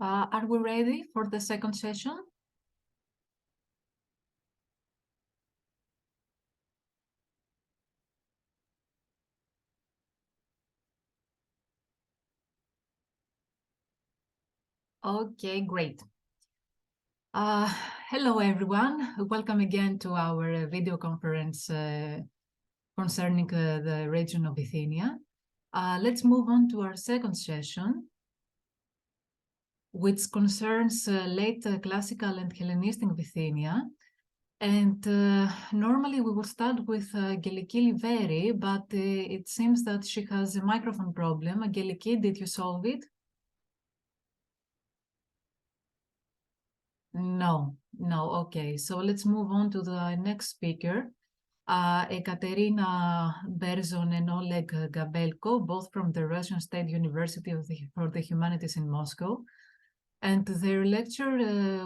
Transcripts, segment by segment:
Are we ready for the second session? Okay, great. Hello, everyone. Welcome again to our video conference concerning the region of Bithynia. Let's move on to our second session, which concerns late classical and Hellenistic Bithynia. And normally we will start with Angeliki Liveri, but it seems that she has a microphone problem. Angeliki, did you solve it? No, okay. So let's move on to the next speaker. Ekaterina Berzon and Oleg Gabelko, both from the Russian State University for the Humanities in Moscow. And their lecture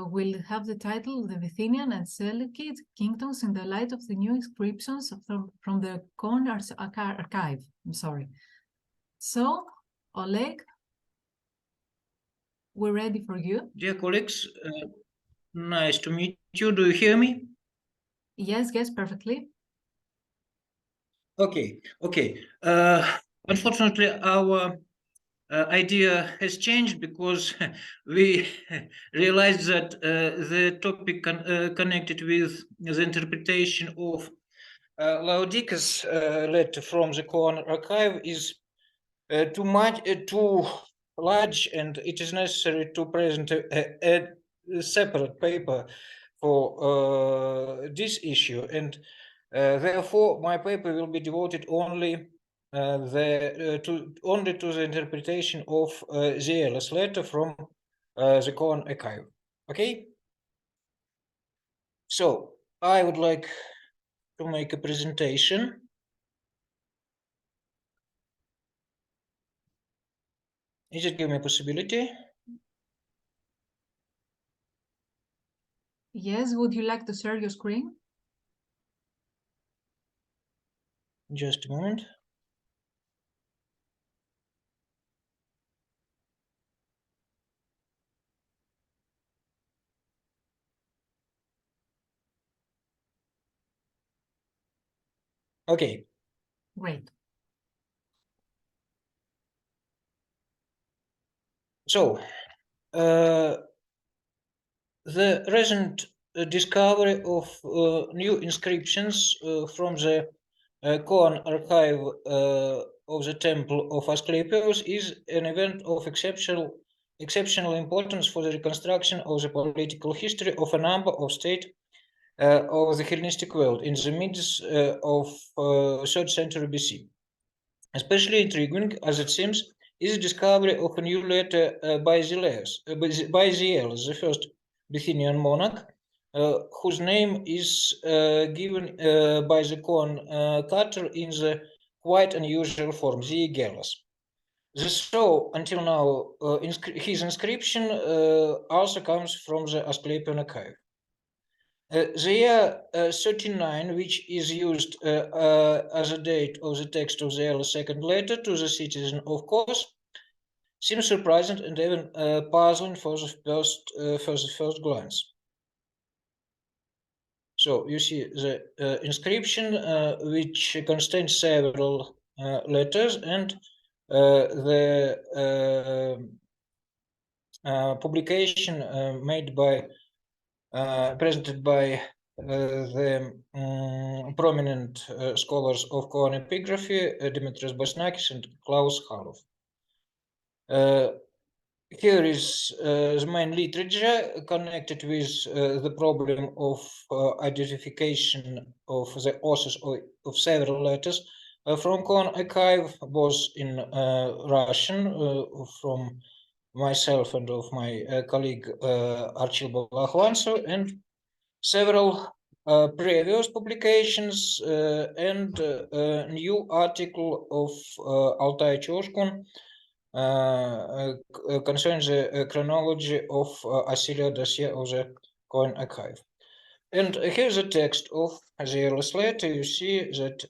will have the title, The Bithynian and Seleucid Kingdoms in the Light of the New Inscriptions from the Kon Archive. I'm sorry. So, Oleg, we're ready for you. Dear colleagues, nice to meet you. Do you hear me? Yes, perfectly. Okay. Unfortunately, our idea has changed because we realized that the topic connected with the interpretation of Laodicus letter from the Koan archive is too large, and it is necessary to present a separate paper for this issue, and therefore my paper will be devoted only to the interpretation of Zieles letter from the Koan archive. Okay, so I would like to make a presentation. Is it give me a possibility? Yes, would you like to share your screen? Just a moment. Okay. Great. So, the recent discovery of new inscriptions from the Koan archive of the temple of Asclepios is an event of exceptional importance for the reconstruction of the political history of a number of states of the Hellenistic world in the midst of 3rd century BC. Especially intriguing, as it seems, is the discovery of a new letter by Zieles, the first Bithynian monarch, whose name is given by the Koan cutter in the quite unusual form, Ziegelas. So, until now, his inscription also comes from the Asclepian archive. The year 39, which is used as a date of the text of the second letter to the citizen of Kos, seems surprising and even puzzling for the first glance. So you see the inscription, which contains several letters, and the publication made by presented by the prominent scholars of Koan epigraphy, Dimitris Basnakis and Klaus Harlov. Here is the main literature connected with the problem of identification of the authors of several letters from Koan archive, both in Russian from myself and of my colleague Archil Balachvanso, and several previous publications and a new article of Altai Choshkun concerning the chronology of Assyria dossier of the Koan archive. And here's the text of the letter. You see that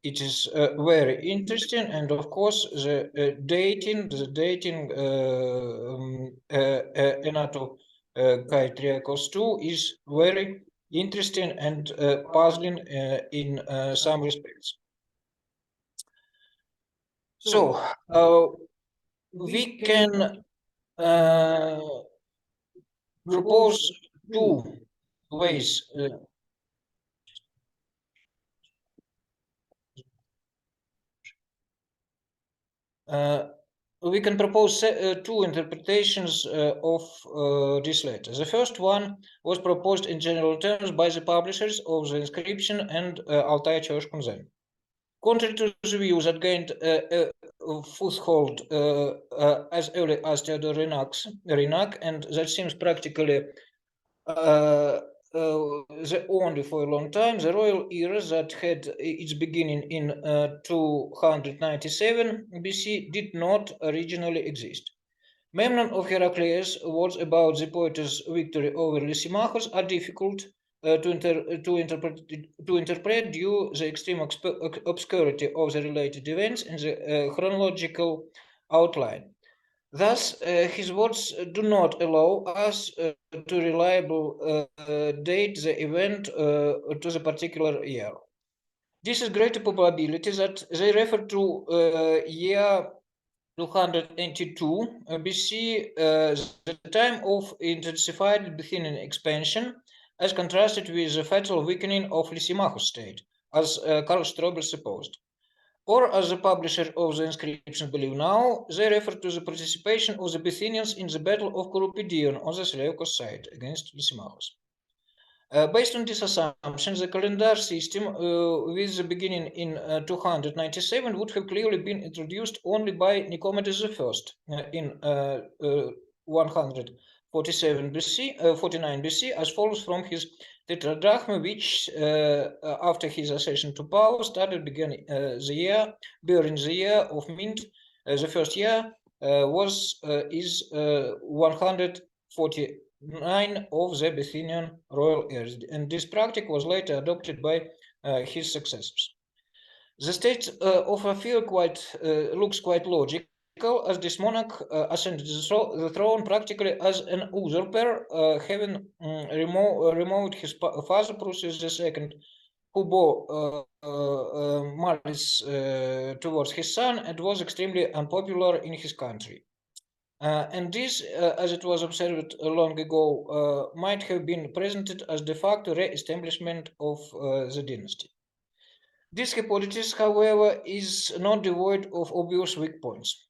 it is very interesting, and of course the dating Anatolia 2 is very interesting and puzzling in some respects. So we can propose two ways. We can propose two interpretations of this letter. The first one was proposed in general terms by the publishers of the inscription and Altai Church Kunzen. Contrary to the view that gained foothold as early as Theodore Renac, and that seems practically the only for a long time, the royal era that had its beginning in 297 BC did not originally exist. Memnon of Heraclius words about the poet's victory over Lysimachus are difficult to interpret due to the extreme obscurity of the related events in the chronological outline. Thus, his words do not allow us to reliably date the event to the particular year. This is greater probability that they refer to year 282 BC, the time of intensified Bithynian expansion, as contrasted with the fatal weakening of Lysimachus' state, as Karl Strobel supposed. Or, as the publisher of the inscription believe now, they refer to the participation of the Bithynians in the Battle of Corupedion on the Seleucus side against Lysimachus. Based on this assumption, the calendar system with the beginning in 297 would have clearly been introduced only by Nicomedes I in 147 BC, 49 BC, as follows from his Tetradrachma, which after his accession to power started began the year, bearing the year of mint. The first year is 149 of the Bithynian royal heirs, and this practice was later adopted by his successors. The state of affairs looks quite logical, as this monarch ascended the throne practically as an usurper, having removed his father Prusius II, who bore malice towards his son and was extremely unpopular in his country. And this, as it was observed long ago, might have been presented as de facto re-establishment of the dynasty. This hypothesis, however, is not devoid of obvious weak points.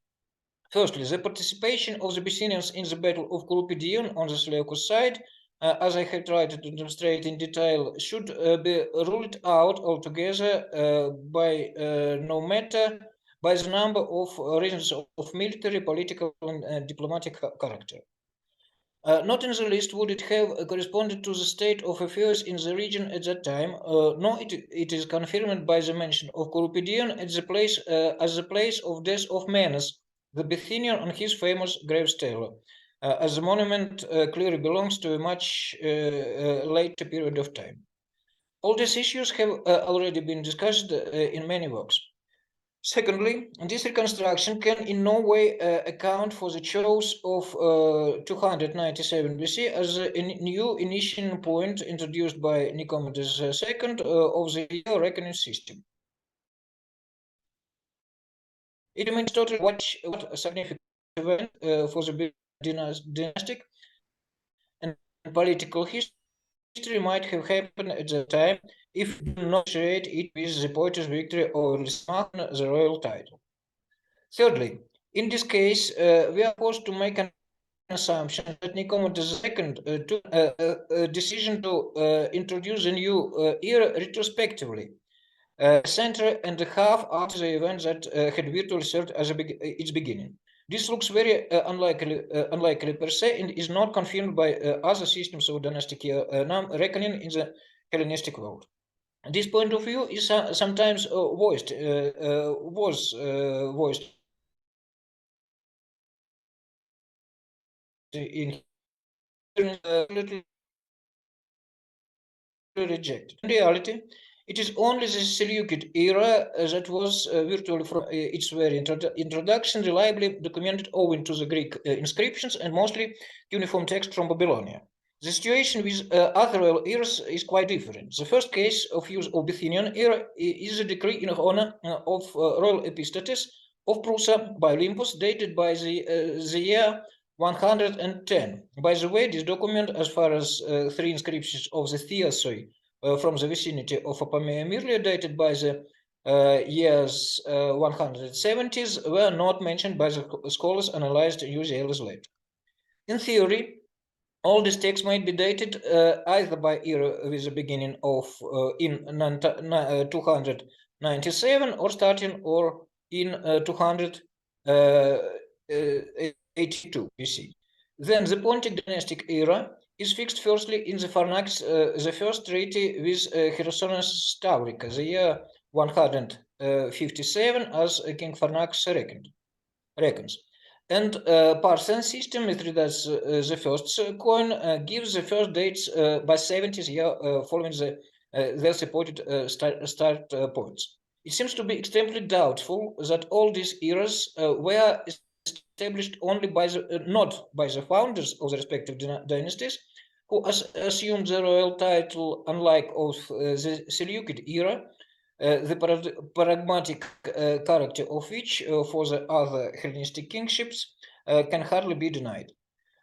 Firstly, the participation of the Bithynians in the Battle of Corupedion on the Seleucus side, as I have tried to demonstrate in detail, should be ruled out altogether by no matter by the number of reasons of military, political, and diplomatic character. Not in the least would it have corresponded to the state of affairs in the region at that time, nor it is confirmed by the mention of Corupedion as the place of death of Menes, the Bithynian, on his famous grave stele, as the monument clearly belongs to a much later period of time. All these issues have already been discussed in many works. Secondly, this reconstruction can in no way account for the choice of 297 BC as a new initial point introduced by Nicomedes II of the year reckoning system. It remains totally what a significant event for the dynastic and political history might have happened at the time if we do not associate it with the poet's victory over Lysimachus, the royal title. Thirdly, in this case, we are forced to make an assumption that Nicomedes II took a decision to introduce a new era retrospectively, a century and a half after the event that had virtually served as its beginning. This looks very unlikely per se and is not confirmed by other systems of dynastic reckoning in the Hellenistic world. This point of view is sometimes voiced in little rejected. In reality, It is only the Seleucid era that was virtually from its very introduction reliably documented owing to the Greek inscriptions and mostly cuneiform text from Babylonia. The situation with other royal eras is quite different. The first case of use of Bithynian era is a decree in honor of royal epistates of Prusa by Olympus, dated by the year 110. By the way, this document, as far as three inscriptions of the Theosoi from the vicinity of Apamea Myrlia, dated by the years 170s, were not mentioned by the scholars analyzed usually later. In theory, all these texts might be dated either by era with the beginning of in 297 or starting or in 282 BC. Then the Pontic dynastic era is fixed firstly in the Pharnax, the first treaty with Hierosonas Taurica, the year 157, as King Pharnax reckons. And Parsen system, Mithridates the first coin, gives the first dates by 70th year following their supported start points. It seems to be extremely doubtful that all these eras were established only by not by the founders of the respective dynasties, who assumed the royal title, unlike of the Seleucid era, the pragmatic character of which for the other Hellenistic kingships can hardly be denied.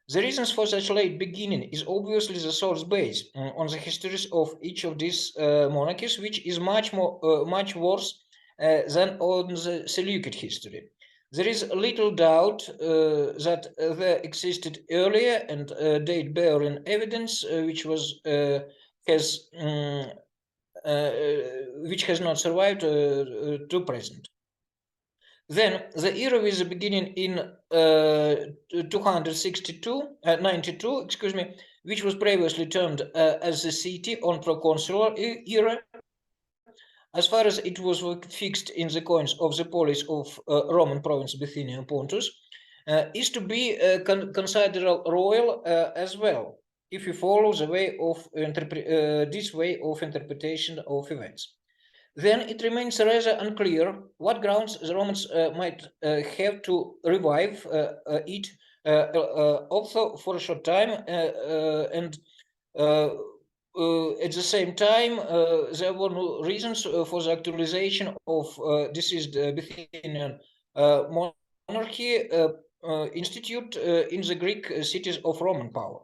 The reasons for such late beginning is obviously the source base on the histories of each of these monarchies, which is much worse than on the Seleucid history. There is little doubt that there existed earlier and date-bearing evidence which has not survived to present. Then the era with the beginning in 92, excuse me, which was previously termed as the city on proconsular era, as far as it was fixed in the coins of the polis of Roman province Bithynia and Pontus, is to be considered royal as well, if you follow the way of this way of interpretation of events. Then it remains rather unclear what grounds the Romans might have to revive it, also for a short time, and at the same time, there were no reasons for the actualization of deceased Bithynian monarchy institute in the Greek cities of Roman power.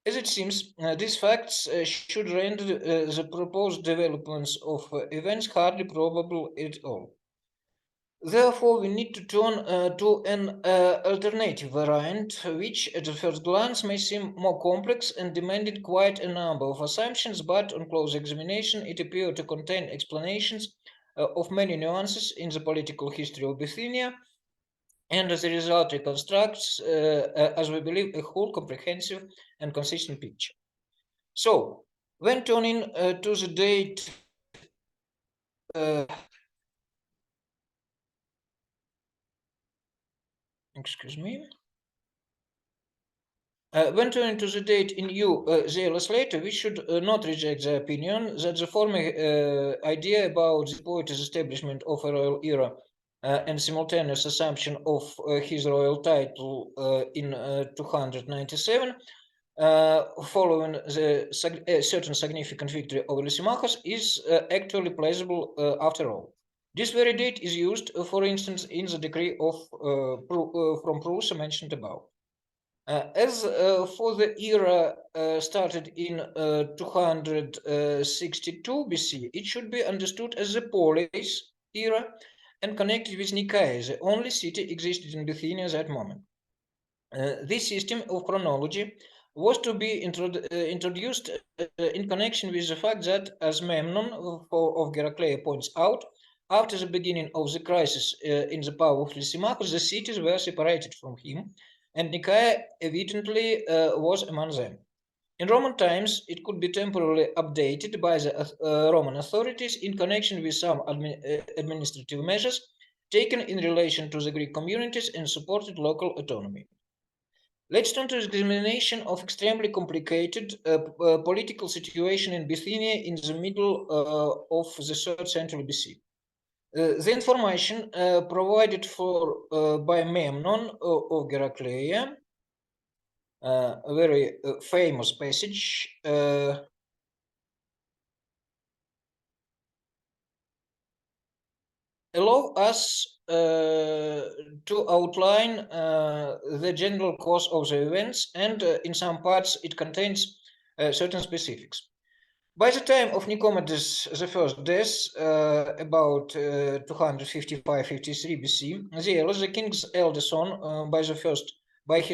As it seems, these facts should render the proposed developments of events hardly probable at all. Therefore, we need to turn to an alternative variant, which at the first glance may seem more complex and demanded quite a number of assumptions, but on close examination, it appeared to contain explanations of many nuances in the political history of Bithynia, and as a result reconstructs, as we believe, a whole comprehensive and consistent picture. So, when turning to the date excuse me. When turning to the date in zealous later, we should not reject the opinion that the former idea about the poet's establishment of a royal era and simultaneous assumption of his royal title in 297, following the certain significant victory over Lysimachus, is actually plausible after all. This very date is used, for instance, in the decree of from Prusa mentioned above. As for the era started in 262 BC, it should be understood as the polis era and connected with Nicaea, the only city existed in Bithynia at that moment. This system of chronology was to be introduced in connection with the fact that, as Memnon of Heraclea points out, after the beginning of the crisis in the power of Lysimachus, the cities were separated from him, and Nicaea evidently was among them. In Roman times, it could be temporarily updated by the Roman authorities in connection with some administrative measures taken in relation to the Greek communities and supported local autonomy. Let's turn to the examination of extremely complicated political situation in Bithynia in the middle of the 3rd century BC. The information provided for by Memnon of Heraclea, a very famous passage, allow us to outline the general course of the events, and in some parts it contains certain specifics. By the time of Nicomedes the first death, about 255-53 BC, Zealous, the king's eldest son, by his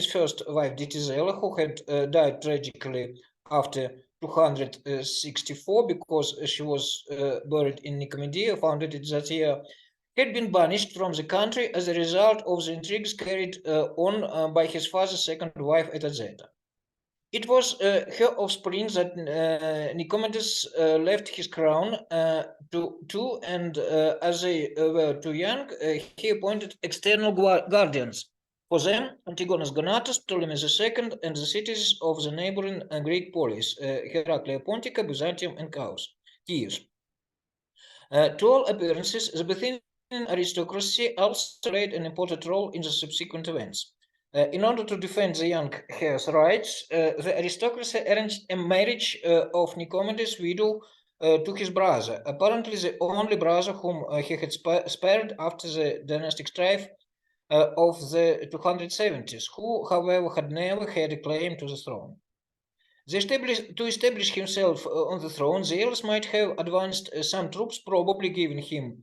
first wife Ditizela, who had died tragically after 264 because she was buried in Nicomedia, founded in that year, had been banished from the country as a result of the intrigues carried on by his father's second wife Etazeta. It was her offspring that Nicomedes left his crown to, and as they were too young, he appointed external guardians for them, Antigonus Gonatas, Ptolemy II, and the cities of the neighboring Greek polis, Heraclea Pontica, Byzantium, and Chios. To all appearances, the Bithynian aristocracy also played an important role in the subsequent events. In order to defend the young heir's rights, the aristocracy arranged a marriage of Nicomedes' widow to his brother, apparently the only brother whom he had spared after the dynastic strife of the 270s, who, however, had never had a claim to the throne. To establish himself on the throne, Zealous might have advanced some troops, probably given to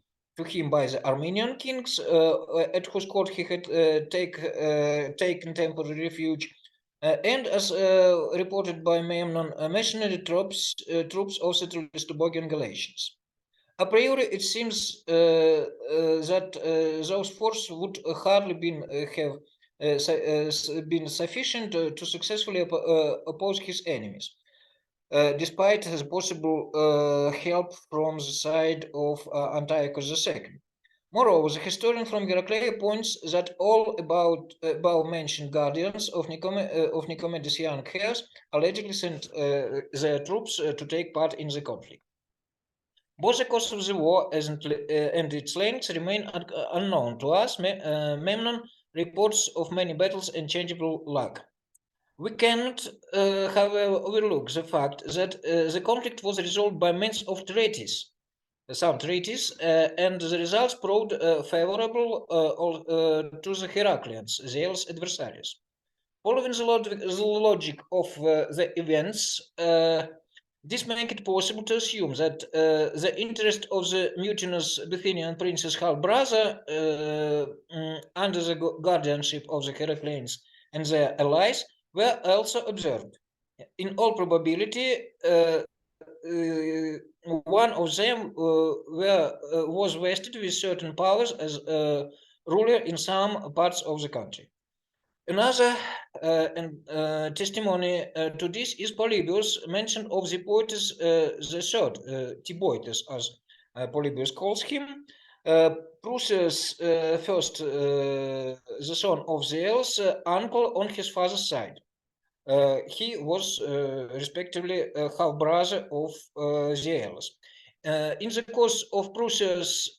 him by the Armenian kings, at whose court he had taken temporary refuge, and as reported by Memnon, mercenary troops of the Tlistobogian Galatians. A priori, it seems that those forces would hardly have been sufficient to successfully oppose his enemies, despite the possible help from the side of Antiochus II. Moreover, the historian from Heraclea points that all above-mentioned guardians of Nicomedes' young heirs allegedly sent their troops to take part in the conflict. Both the cause of the war and its length remain unknown to us. Memnon reports of many battles and changeable luck. We cannot, however, overlook the fact that the conflict was resolved by means of some treaties, and the results proved favorable to the Heracleans, Zealous' adversaries. Following the logic of the events, this makes it possible to assume that the interest of the mutinous Bithynian prince's half-brother, under the guardianship of the Heracleans and their allies, were also observed. In all probability, one of them was vested with certain powers as ruler in some parts of the country. Another testimony to this is Polybius' mention of the Poetus the third, Tiboetes, as Polybius calls him, Prusius first, the son of Zealous, uncle on his father's side. He was respectively half-brother of Zealous. In the course of Prusius'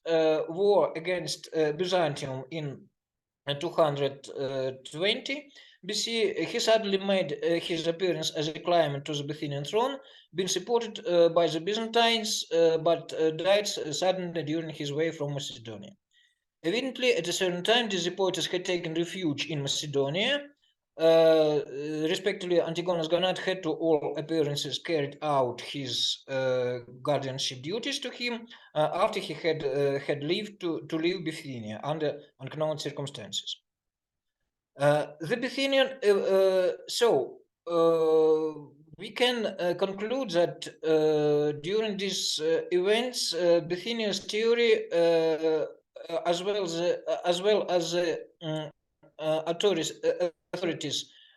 war against Byzantium in 220 BC, he suddenly made his appearance as a claimant to the Bithynian throne, been supported by the Byzantines, but died suddenly during his way from Macedonia. Evidently, at a certain time, the Poetus had taken refuge in Macedonia. Respectively, Antigonus Gonad had to all appearances carried out his guardianship duties to him after he had leave to leave Bithynia under unknown circumstances. The Bithynian, we can conclude that during these events, Bithynia's theory, as well as authorities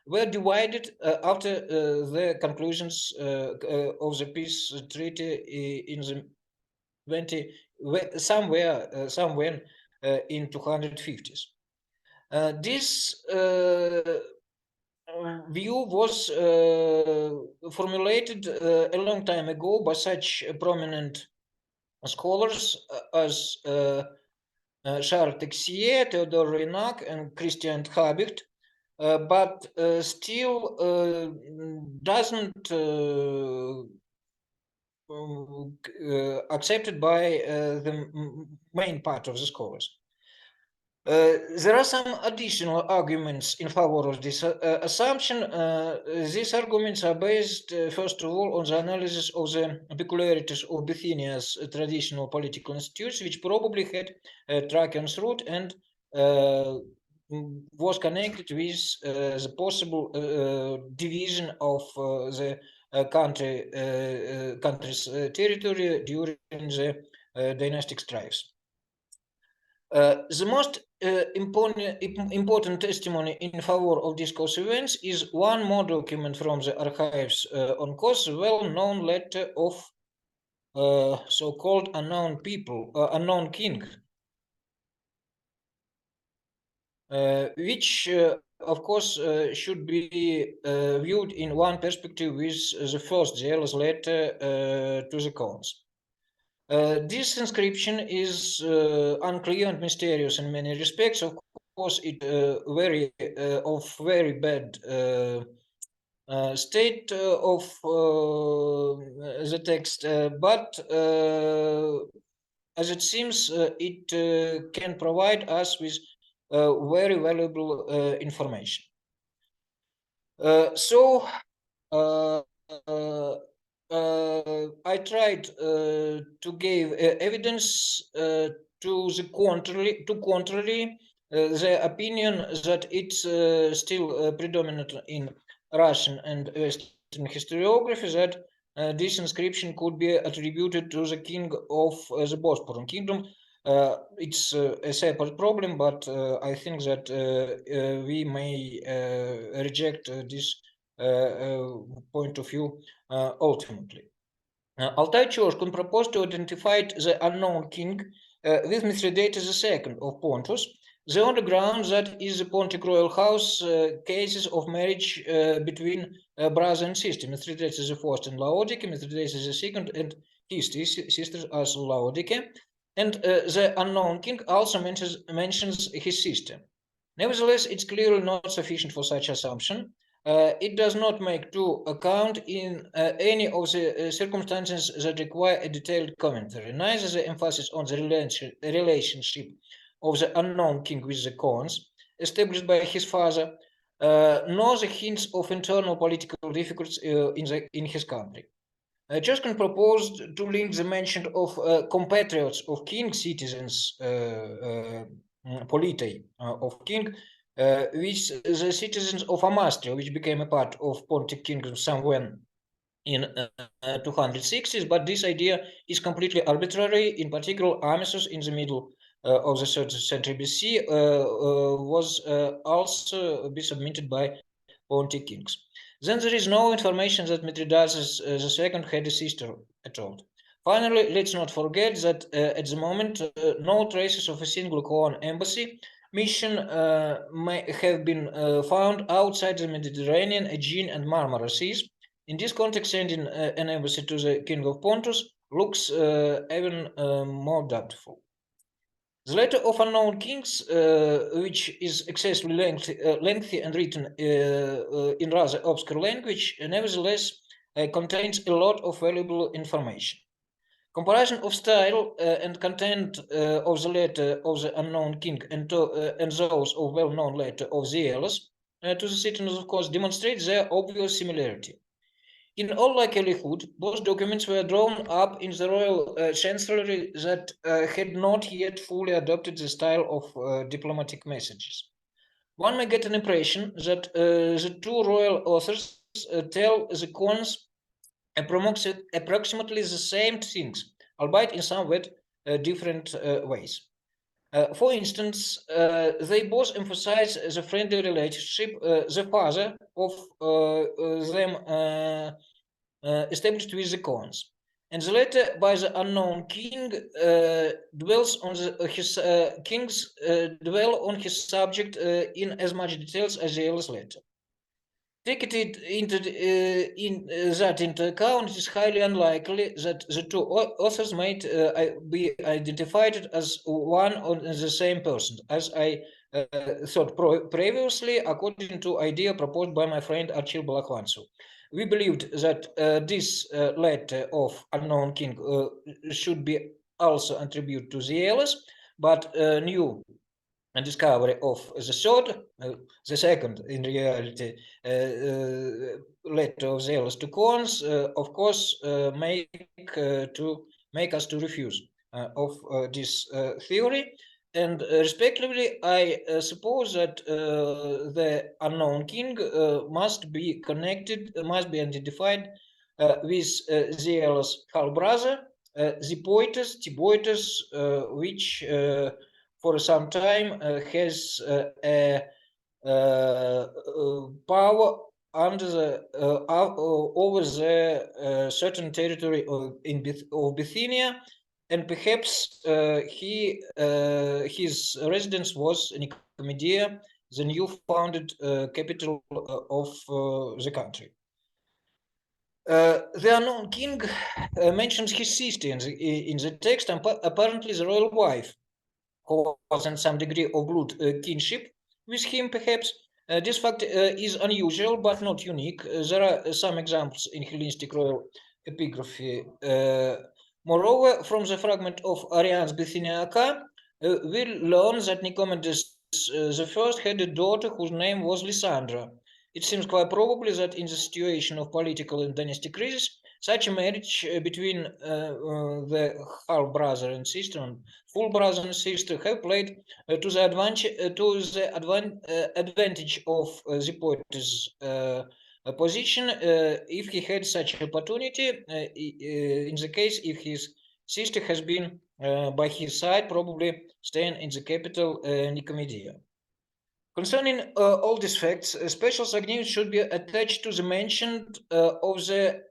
were divided after the conclusions of the peace treaty in the somewhere in 250s. This view was formulated a long time ago by such prominent scholars as Charles Texier, Theodore Reynac, and Christian Habicht, but still doesn't accepted by the main part of the scholars. There are some additional arguments in favor of this assumption. These arguments are based, first of all, on the analysis of the peculiarities of Bithynia's traditional political institutes, which probably had a Thracian's root and was connected with the possible division of the country's territory during the dynastic strifes. The most important testimony in favor of these Kos events is one more document from the archives on Kos, the well-known letter of so-called unknown king, which of course should be viewed in one perspective with the first zealous letter to the Khans. This inscription is unclear and mysterious in many respects. Of course, it very bad state of the text, but as it seems, it can provide us with very valuable information. So I tried to give evidence to the contrary, the opinion that it's still predominant in Russian and Western historiography that this inscription could be attributed to the king of the Bosporan kingdom. It's a separate problem, but I think that we may reject this point of view ultimately. Altai Chorskun proposed to identify the unknown king with Mithridates II of Pontus, the on the ground that is the Pontic royal house cases of marriage between brother and sister, Mithridates I and Laodike, Mithridates II and his sisters as Laodike, and the unknown king also mentions his sister. Nevertheless, it's clearly not sufficient for such assumption. It does not make to account in any of the circumstances that require a detailed commentary. Neither the emphasis on the relationship of the unknown king with the Khans, established by his father, nor the hints of internal political difficulties in his country. Choskin proposed to link the mention of compatriots of king, citizens, politei of king, with the citizens of Amastria, which became a part of Pontic kingdom somewhere in 260s, but this idea is completely arbitrary. In particular, Amisus in the middle of the 3rd century BC was also be submitted by Pontic kings. Then there is no information that Mithridates II had a sister at all. Finally, let's not forget that at the moment, no traces of a single Khan embassy mission may have been found outside the Mediterranean, Aegean, and Marmara seas. In this context, sending an embassy to the king of Pontus looks even more doubtful. The letter of unknown kings, which is excessively lengthy and written in rather obscure language, nevertheless contains a lot of valuable information. Comparison of style and content of the letter of the unknown king and those of well-known letter of Zealous to the citizens, of course, demonstrates their obvious similarity. In all likelihood, both documents were drawn up in the royal chancellery that had not yet fully adopted the style of diplomatic messages. One may get an impression that the two royal authors tell the Khans approximately the same things, albeit in somewhat different ways. For instance, they both emphasize the friendly relationship the father of them established with the Khans. And the letter by the unknown king dwells on his kings dwell on his subject in as much details as the Zealous letter. Taking it into account, it is highly unlikely that the two authors might be identified as one and the same person, as I thought previously, according to idea proposed by my friend Archil Balakwansu. We believed that this letter of unknown king should be also attributed to the Aeolus, but new and discovery of the second in reality, letter of Zealous to Cons, of course, make us to refuse of this theory. And respectively, I suppose that the unknown king must be connected, must be identified with Zealous' half brother, Tiboites, which for some time has a power under the over the certain territory of Bithynia, and perhaps his residence was Nicomedia, the new founded capital of the country. The unknown king mentions his sister in the text, and apparently the royal wife, who was in some degree of blood kinship with him, perhaps. This fact is unusual but not unique. There are some examples in Hellenistic royal epigraphy. Moreover, from the fragment of Ariane's Bithynica, we learn that Nicomedes the first had a daughter whose name was Lysandra. It seems quite probably that in the situation of political and dynastic crisis, such a marriage between the half brother and sister and full brother and sister have played to the advantage of the poet's position if he had such opportunity. In the case if his sister has been by his side, probably staying in the capital Nicomedia. Concerning all these facts, special significance should be attached to the mention of the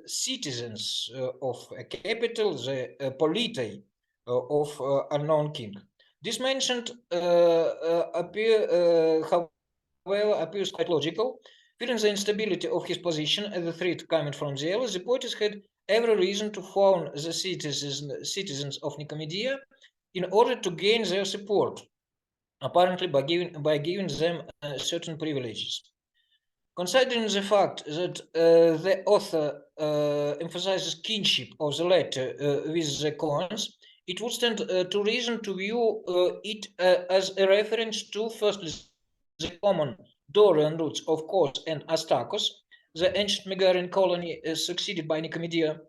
citizens of a capital, the politei of unknown king. This mentioned however, appears quite logical. Fearing the instability of his position and the threat coming from the Aeolus, the poets had every reason to phone the citizens of Nicomedia in order to gain their support, apparently by giving them certain privileges. Considering the fact that the author emphasizes kinship of the letter with the Cons, it would stand to reason to view it as a reference to, firstly, the common Dorian roots of Kos and Astakos, the ancient Megarian colony succeeded by Nicomedia.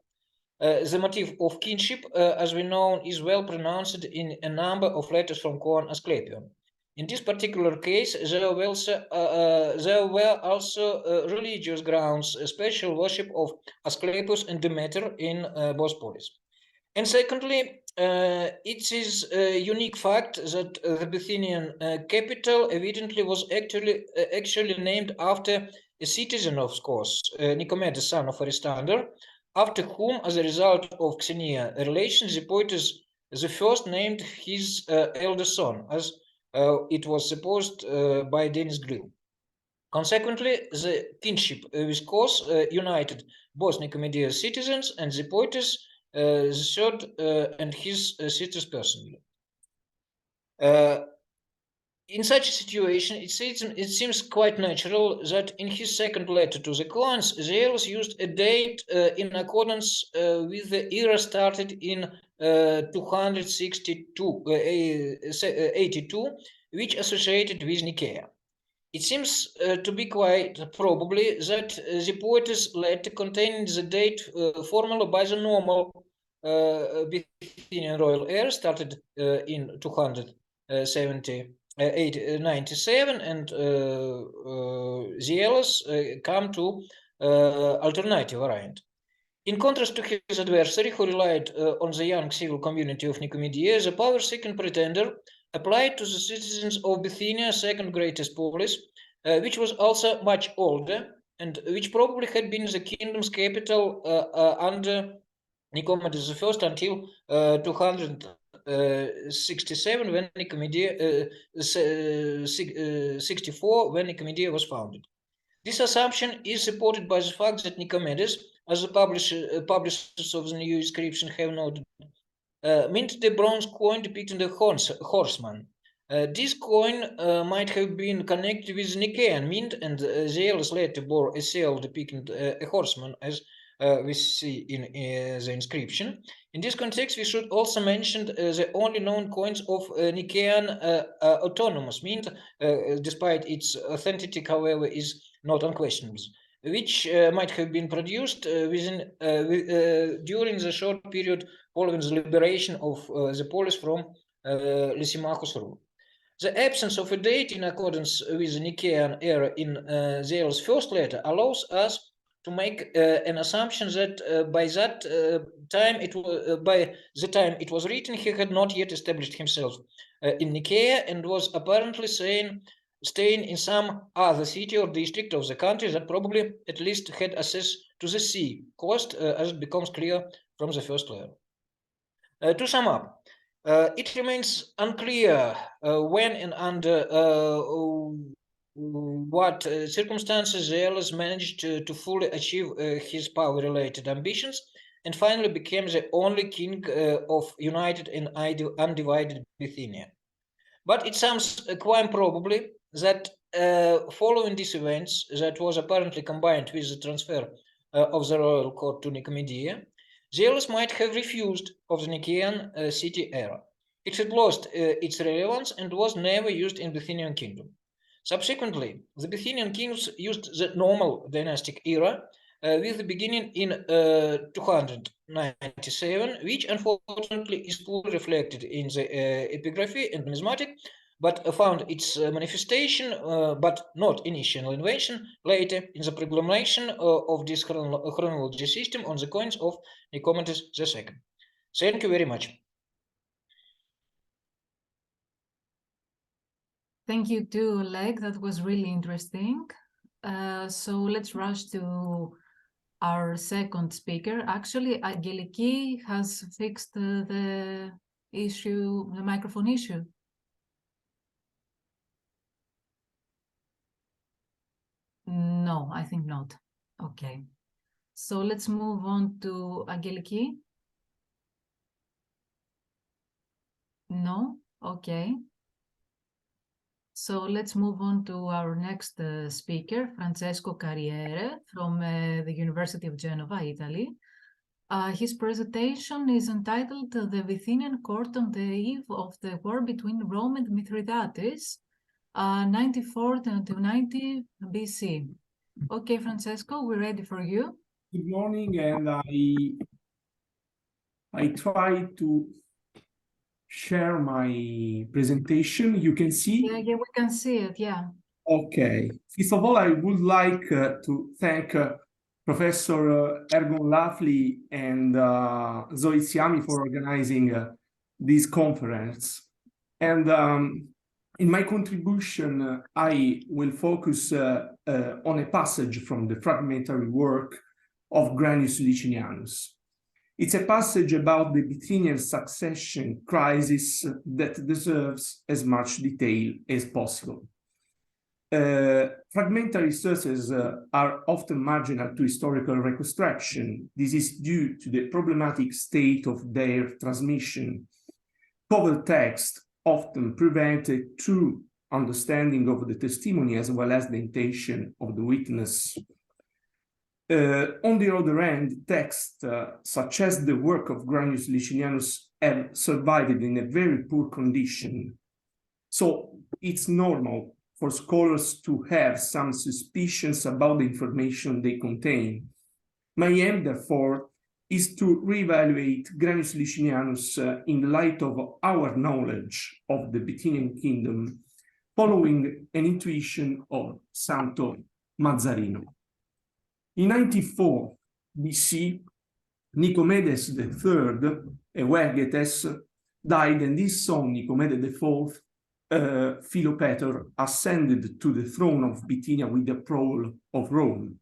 The motif of kinship, as we know, is well pronounced in a number of letters from Coan Asclepion. In this particular case, there were also religious grounds, special worship of Asclepius and Demeter in Bosporus. And secondly, it is a unique fact that the Bithynian capital evidently was actually named after a citizen of Skos, Nicomedes, son of Aristander, after whom, as a result of Xenia relations, the poetess the first named his elder son, as it was supposed by Denis Grill. Consequently, the kinship with Kos united both Nicomedia's citizens and the poetess, the third, and his sisters personally. In such a situation, it seems quite natural that in his second letter to the Coans, Zealous used a date in accordance with the era started in 282, which associated with Nicaea. It seems to be quite probably that the poet's letter containing the date formula by the normal Bithynian royal heir started in 297 and Zealous come to alternative variant. In contrast to his adversary, who relied on the young civil community of Nicomedia, the power-seeking pretender applied to the citizens of Bithynia, second greatest polis, which was also much older and which probably had been the kingdom's capital under Nicomedes I until 267 when Nicomedia 64 when Nicomedia was founded. This assumption is supported by the fact that Nicomedes, as the publishers of the new inscription have noted, minted a bronze coin depicting a horseman. This coin might have been connected with the Nicaean mint, and Zealous later bore a seal depicting a horseman, as we see in the inscription. In this context, we should also mention the only known coins of Nicaean autonomous mint, despite its authenticity, however, is not unquestionable, which might have been produced during the short period following the liberation of the polis from Lysimachus' rule. The absence of a date in accordance with the Nicaean era in Zeal's first letter allows us to make an assumption that by the time it was written, he had not yet established himself in Nicaea and was apparently staying in some other city or district of the country that probably at least had access to the sea coast, as it becomes clear from the first letter. To sum up, it remains unclear when and under what circumstances Zealous managed to fully achieve his power-related ambitions and finally became the only king of united and undivided Bithynia. But it seems quite probably that following these events, that was apparently combined with the transfer of the royal court to Nicomedia, Zealous might have refused of the Nicaean city era. It had lost its relevance and was never used in Bithynian kingdom. Subsequently, the Bithynian kings used the normal dynastic era with the beginning in 297, which unfortunately is poorly reflected in the epigraphy and numismatic, but found its manifestation, but not initial invention, later in the proclamation of this chronology system on the coins of Nicomedes II. Thank you very much. Thank you too, Oleg. That was really interesting. So let's rush to our second speaker. Actually, Angeliki has fixed the issue, the microphone issue. No, I think not. Okay. So let's move on to Angeliki. No? Okay. So let's move on to our next speaker, Francesco Carriere from the University of Genova, Italy. His presentation is entitled The Bithynian Court on the Eve of the War between Rome and Mithridates, 94 to 90 BC. Okay, Francesco, we're ready for you. Good morning, and I try to share my presentation. You can see? Yeah, we can see it, yeah. Okay. First of all, I would like to thank Professor Ergon Lafley and Zoe Siami for organizing this conference. And in my contribution, I will focus on a passage from the fragmentary work of Granius Licinianus. It's a passage about the Bithynian succession crisis that deserves as much detail as possible. Fragmentary sources are often marginal to historical reconstruction. This is due to the problematic state of their transmission. Cover text often prevent a true understanding of the testimony as well as the intention of the witness. On the other hand, texts such as the work of Granius Licinianus have survived in a very poor condition. So it's normal for scholars to have some suspicions about the information they contain. My aim, therefore, is to reevaluate Granius Licinianus in the light of our knowledge of the Bithynian kingdom, following an intuition of Santo Mazzarino. In 94 BC, Nicomedes III, Euergetes, died, and his son Nicomedes IV, Philopator, ascended to the throne of Bithynia with the approval of Rome.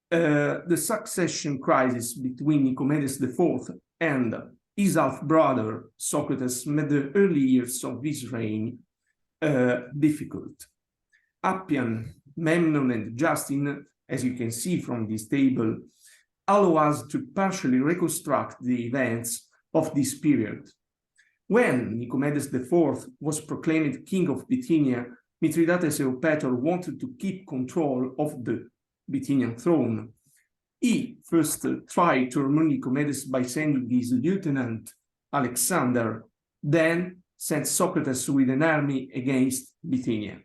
The succession crisis between Nicomedes IV and his half-brother Socrates made the early years of his reign difficult. Appian Memnon, and Justin, as you can see from this table, allow us to partially reconstruct the events of this period. When Nicomedes IV was proclaimed king of Bithynia, Mithridates Eupator wanted to keep control of the Bithynian throne. He first tried to remove Nicomedes by sending his lieutenant Alexander, then sent Socrates with an army against Bithynia.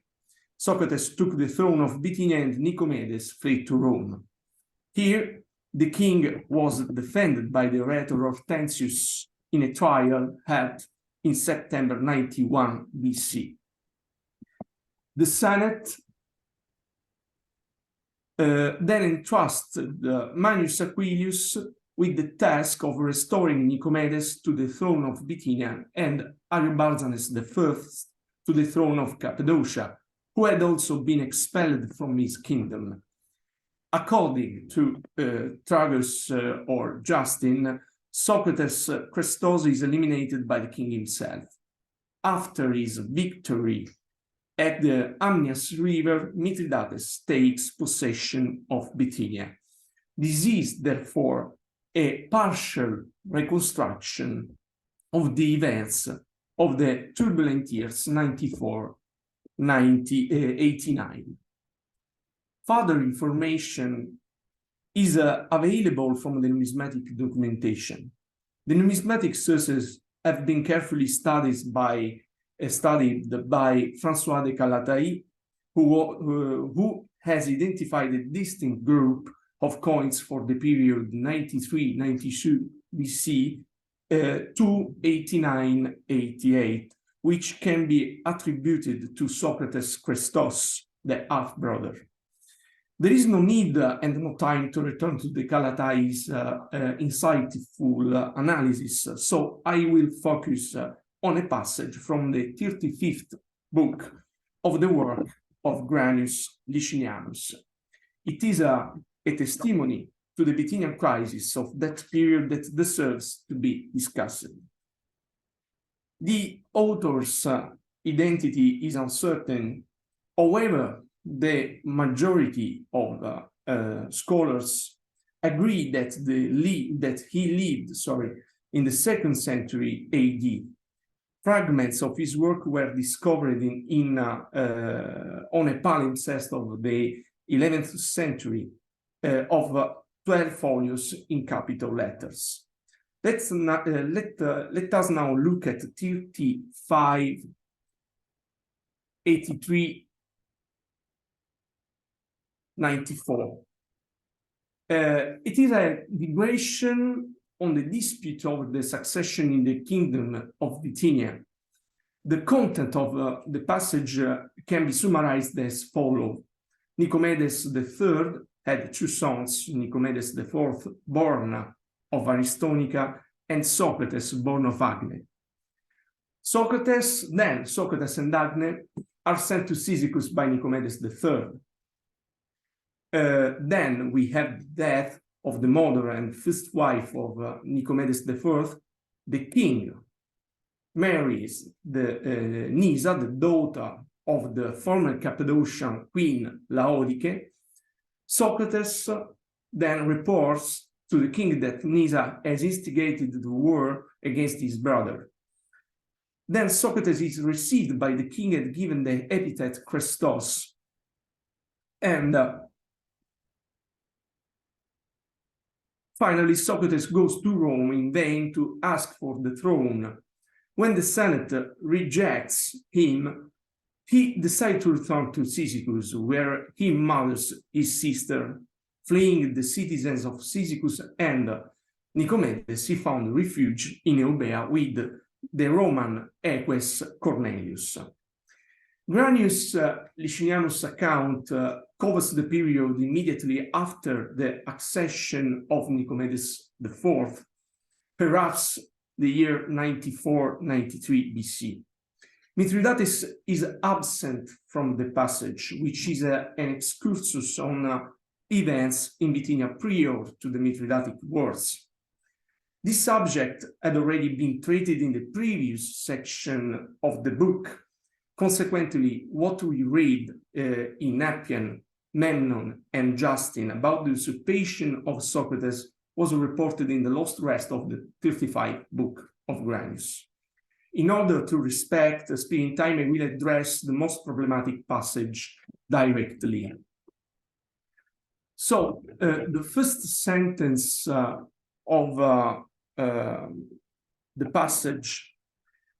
Socrates took the throne of Bithynia and Nicomedes fled to Rome. Here, the king was defended by the rhetor Hortensius in a trial held in September 91 BC. The Senate then entrusted Manius Aquilius with the task of restoring Nicomedes to the throne of Bithynia and Ariobarzanes I to the throne of Cappadocia, who had also been expelled from his kingdom. According to Tragus or Justin, Socrates' Christos is eliminated by the king himself. After his victory at the Amnias River, Mithridates takes possession of Bithynia. This is, therefore, a partial reconstruction of the events of the turbulent years 94-89. Further information is available from the numismatic documentation. The numismatic sources have been carefully studied by François de Calatayud, who has identified a distinct group of coins for the period 93-92 BC to 89-88, which can be attributed to Socrates' Christos, the half-brother. There is no need and no time to return to the Calatayud's insightful analysis, so I will focus on a passage from the 35th book of the work of Granius Licinianus. It is a testimony to the Bithynian crisis of that period that deserves to be discussed. The author's identity is uncertain. However, the majority of scholars agree that he lived in the 2nd century AD. Fragments of his work were discovered on a palimpsest of the 11th century of 12 folios in capital letters. Let us now look at 3583-94. It is a digression on the dispute over the succession in the kingdom of Bithynia. The content of the passage can be summarized as follows. Nicomedes III had 2 sons, Nicomedes IV, born of Aristonica, and Socrates, born of Agne. Socrates and Agne are sent to Cyzicus by Nicomedes III. Then we have the death of the mother and first wife of Nicomedes IV. The king marries Nisa, the daughter of the former Cappadocian queen Laodice. Socrates then reports to the king that Nisa has instigated the war against his brother. Then Socrates is received by the king and given the epithet Christos. And finally, Socrates goes to Rome in vain to ask for the throne. When the Senate rejects him, he decides to return to Cyzicus, where he murders his sister, fleeing the citizens of Cyzicus, and Nicomedes, he found refuge in Eubea with the Roman Eques Cornelius. Granius Licinianus' account covers the period immediately after the accession of Nicomedes IV, perhaps the year 94-93 BC. Mithridates is absent from the passage, which is an excursus on events in Bithynia prior to the Mithridatic Wars. This subject had already been treated in the previous section of the book, Consequently, what we read in Appian, Memnon, and Justin about the usurpation of Socrates was reported in the Lost Rest of the 35th book of Granius. In order to respect the speaking time, I will address the most problematic passage directly. So, the first sentence of the passage,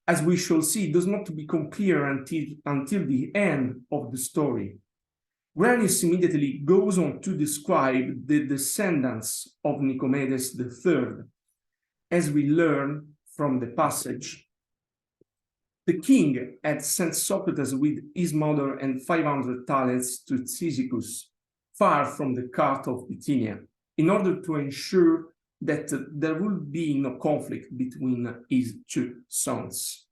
as we shall see, does not become clear until the end of the story. Granius immediately goes on to describe the descendants of Nicomedes III. As we learn from the passage, the king had sent Socrates with his mother and 500 talents to Cyzicus, far from the court of Bithynia, in order to ensure that there would be no conflict between his two sons.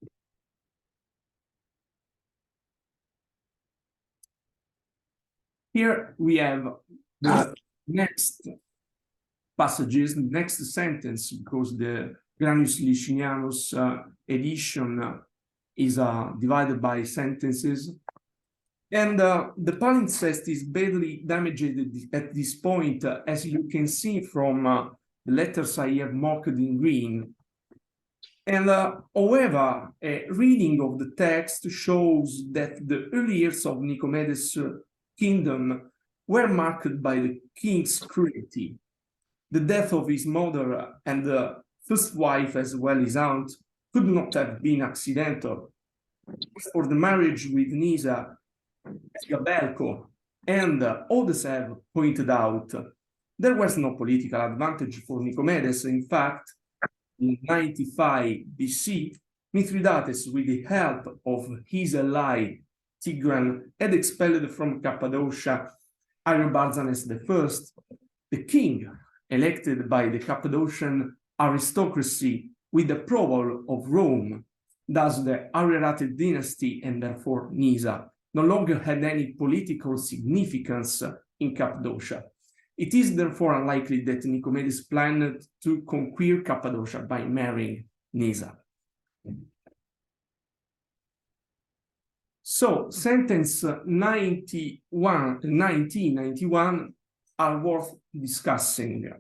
Here we have the next passages, the next sentence, because the Granius Licinianus edition is divided by sentences. And the palimpsest is badly damaged at this point, as you can see from the letters I have marked in green. And however, a reading of the text shows that the early years of Nicomedes' kingdom were marked by the king's cruelty. The death of his mother and the first wife, as well as aunt, could not have been accidental. For the marriage with Nisa, Gabelco, and others have pointed out, there was no political advantage for Nicomedes. In fact, in 95 BC, Mithridates, with the help of his ally Tigran, had expelled from Cappadocia Ariobarzanes I, the king elected by the Cappadocian aristocracy with the approval of Rome. Thus, the Ariarate dynasty, and therefore Nisa, no longer had any political significance in Cappadocia. It is therefore unlikely that Nicomedes planned to conquer Cappadocia by marrying Nisa. So, sentence 1991 are worth discussing.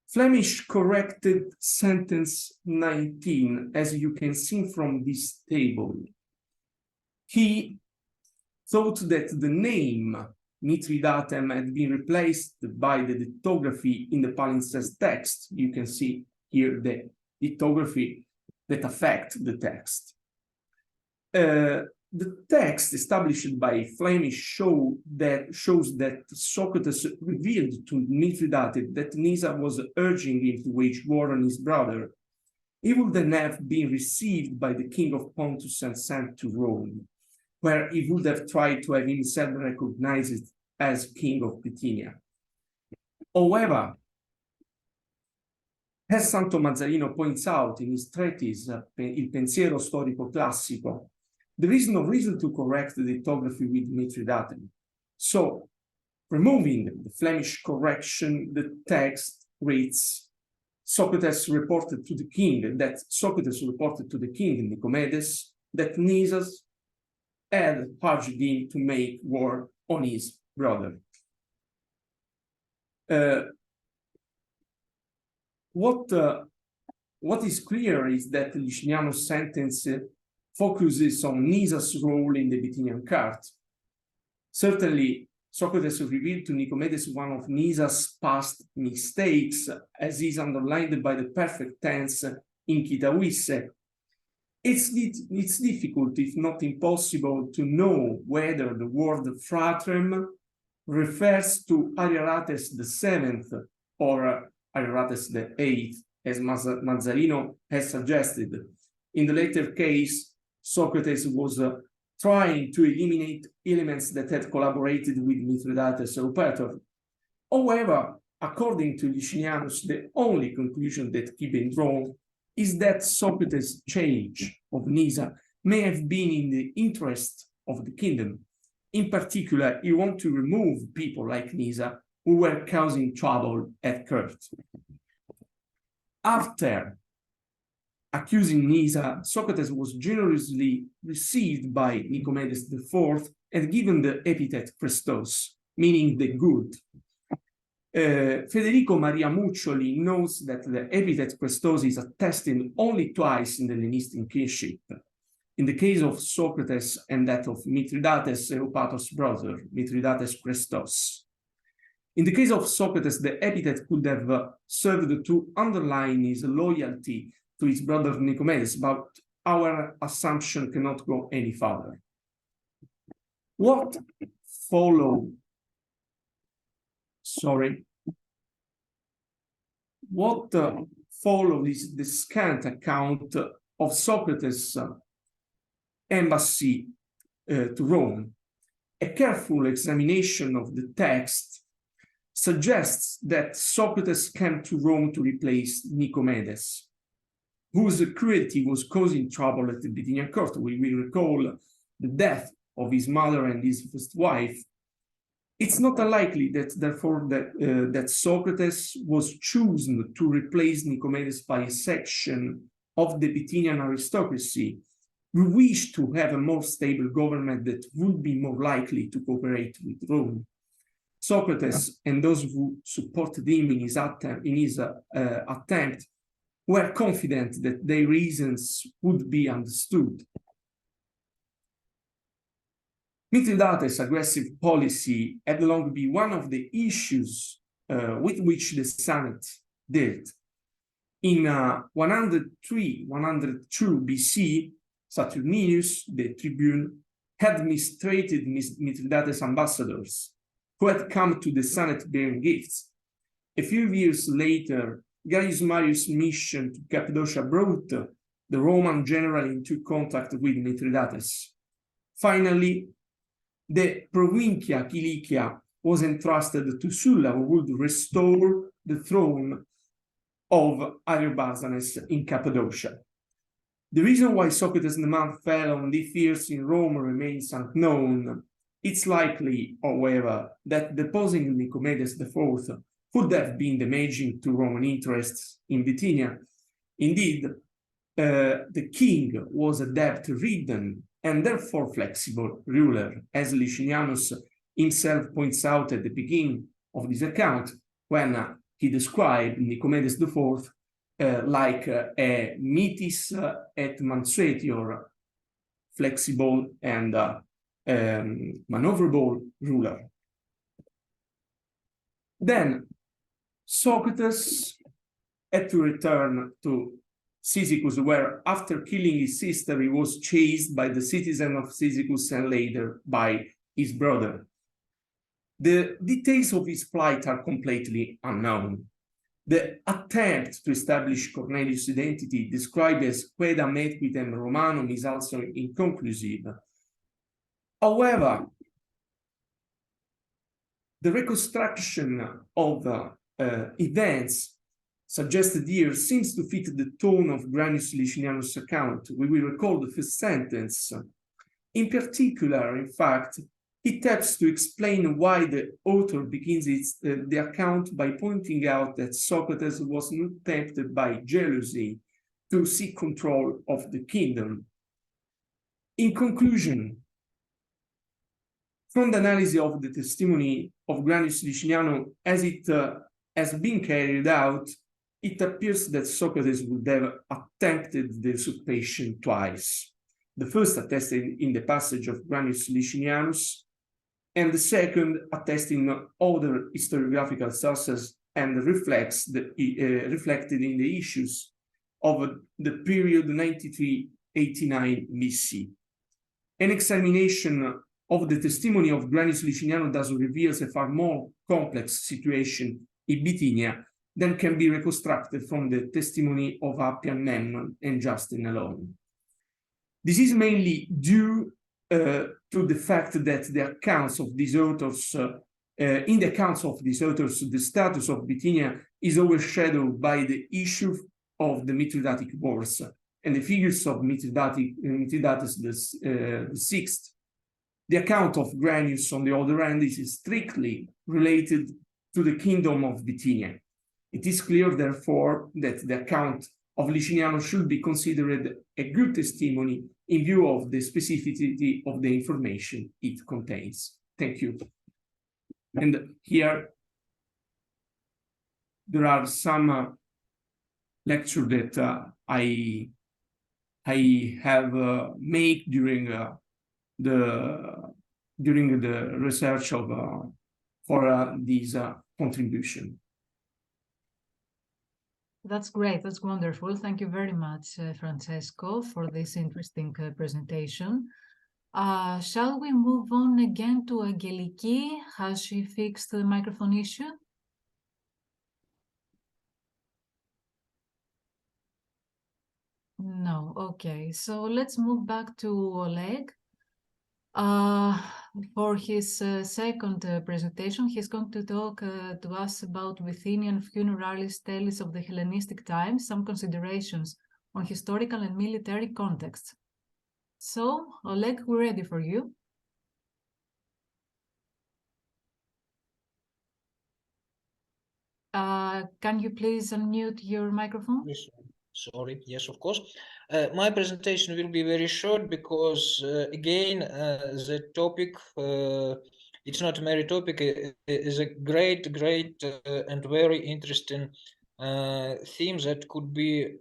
Flemish corrected sentence 19, as you can see from this table. He thought that the name Mithridatem had been replaced by the lithography in the palimpsest text. You can see here the lithography that affect the text. The text established by Flemish shows that Socrates revealed to Mithridates that Nisa was urging him to wage war on his brother. He would then have been received by the king of Pontus and sent to Rome, where he would have tried to have himself recognized as king of Bithynia. However, as Santo Mazzarino points out in his treatise, Il Pensiero Storico Classico, there is no reason to correct the lithography with Mithridates. So, removing the Flemish correction, the text reads, Socrates reported to the king Nicomedes that Nisus had urged him to make war on his brother. What is clear is that Licinianus' sentence focuses on Nisa's role in the Bithynian court. Certainly, Socrates revealed to Nicomedes one of Nisa's past mistakes, as is underlined by the perfect tense in Kitawisse. It's difficult, if not impossible, to know whether the word fratrem refers to Ariarathes VII or Ariarathes VIII, as Mazzarino has suggested. In the latter case, Socrates was trying to eliminate elements that had collaborated with Mithridates' operator. However, according to Licinianus, the only conclusion that can be drawn is that Socrates' change of Nisa may have been in the interest of the kingdom. In particular, he wanted to remove people like Nisa who were causing trouble at court. After accusing Nysa, Socrates was generously received by Nicomedes IV and given the epithet Christos, meaning the good. Federico Maria Muccioli notes that the epithet Christos is attested only twice in the Hellenistic kinship, in the case of Socrates and that of Mithridates, Eupator's brother, Mithridates Christos. In the case of Socrates, the epithet could have served to underline his loyalty to his brother Nicomedes, but our assumption cannot go any further. What followed is the scant account of Socrates' embassy to Rome. A careful examination of the text suggests that Socrates came to Rome to replace Nicomedes, whose cruelty was causing trouble at the Bithynia court. We will recall the death of his mother and his first wife. It's not unlikely that, therefore, that Socrates was chosen to replace Nicomedes by a section of the Bithynian aristocracy who wished to have a more stable government that would be more likely to cooperate with Rome. Socrates and those who supported him in his attempt were confident that their reasons would be understood. Mithridates' aggressive policy had long been one of the issues with which the Senate dealt. In 103-102 BC, Saturninus, the tribune, had mistreated Mithridates' ambassadors, who had come to the Senate bearing gifts. A few years later, Gaius Marius' mission to Cappadocia brought the Roman general into contact with Mithridates. Finally, the Provincia Cilicia was entrusted to Sulla, who would restore the throne of Ariobarzanes in Cappadocia. The reason why Socrates' demand fell on deaf ears in Rome remains unknown. It's likely, however, that deposing Nicomedes IV could have been damaging to Roman interests in Bithynia. Indeed, the king was a debt-ridden and therefore flexible ruler, as Licinianus himself points out at the beginning of this account, when he described Nicomedes IV like a mitis et mansuetior, flexible and maneuverable ruler. Then Socrates had to return to Cyzicus, where after killing his sister, he was chased by the citizen of Cyzicus and later by his brother. The details of his flight are completely unknown. The attempt to establish Cornelius' identity, described as quaedam equitem Romanum, is also inconclusive. However, the reconstruction of events suggested here seems to fit the tone of Granius Licinianus' account. We will recall the first sentence. In particular, in fact, it helps to explain why the author begins the account by pointing out that Socrates was not tempted by jealousy to seek control of the kingdom. In conclusion, from the analysis of the testimony of Granius Licinianus as it has been carried out, it appears that Socrates would have attempted the usurpation twice. The first attested in the passage of Granius Licinianus, and the second attested in other historiographical sources and reflected in the issues of the period 93-89 BC. An examination of the testimony of Granius Licinianus thus reveals a far more complex situation in Bithynia than can be reconstructed from the testimony of Appian, Memnon, and Justin alone. This is mainly due to the fact that the accounts of these authors, in the accounts of these authors, the status of Bithynia is overshadowed by the issue of the Mithridatic Wars and the figures of Mithridates VI. The account of Granius, on the other hand, is strictly related to the kingdom of Bithynia. It is clear, therefore, that the account of Liciniano should be considered a good testimony in view of the specificity of the information it contains. Thank you. And here there are some lectures that I have made during the research of for this contribution. That's great. That's wonderful. Thank you very much, Francesco, for this interesting presentation. Shall we move on again to Angeliki? Has she fixed the microphone issue? No. Okay. So let's move back to Oleg. For his second presentation, he's going to talk to us about Bithynian funeralis tales of the Hellenistic times, some considerations on historical and military contexts. So, Oleg, we're ready for you. Can you please unmute your microphone? Yes, sorry, yes, of course. My presentation will be very short because, again, the topic, it's not a merry topic, is a great and very interesting theme that could be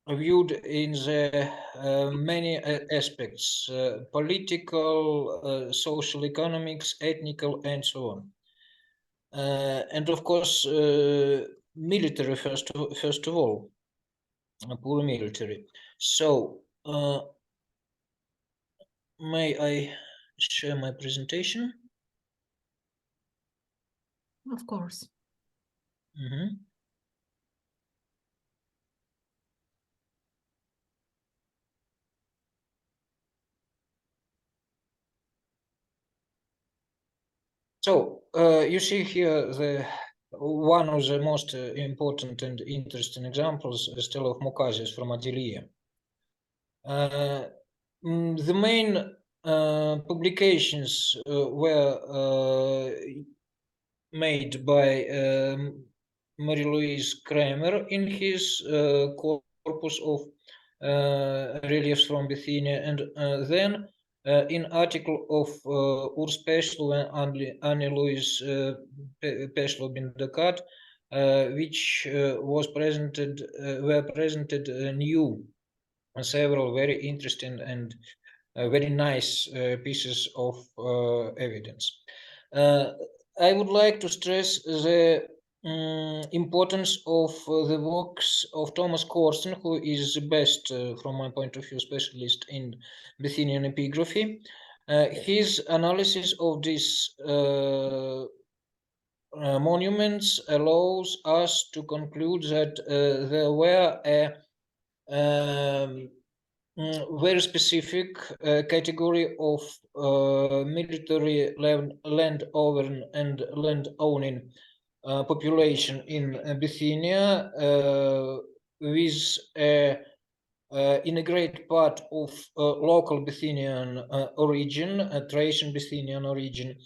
viewed in the many aspects, political, social economics, ethnical, and so on. And of course, military first of all, poor military. So, may I share my presentation? Of course. Mm-hmm. So, you see here one of the most important and interesting examples, Stele of Mukasius from Adelia. The main publications were made by Marie-Louise Kramer in his corpus of reliefs from Bithynia, and then in article of Urs Peschel and Anne-Louise Peschel-Bindekat, which were presented new several very interesting and very nice pieces of evidence. I would like to stress the importance of the works of Thomas Corsten, who is the best, from my point of view, specialist in Bithynian epigraphy. His analysis of these monuments allows us to conclude that there were a very specific category of military landowner and landowning population in Bithynia, with in a great part of local Bithynian origin, Thracian Bithynian origin,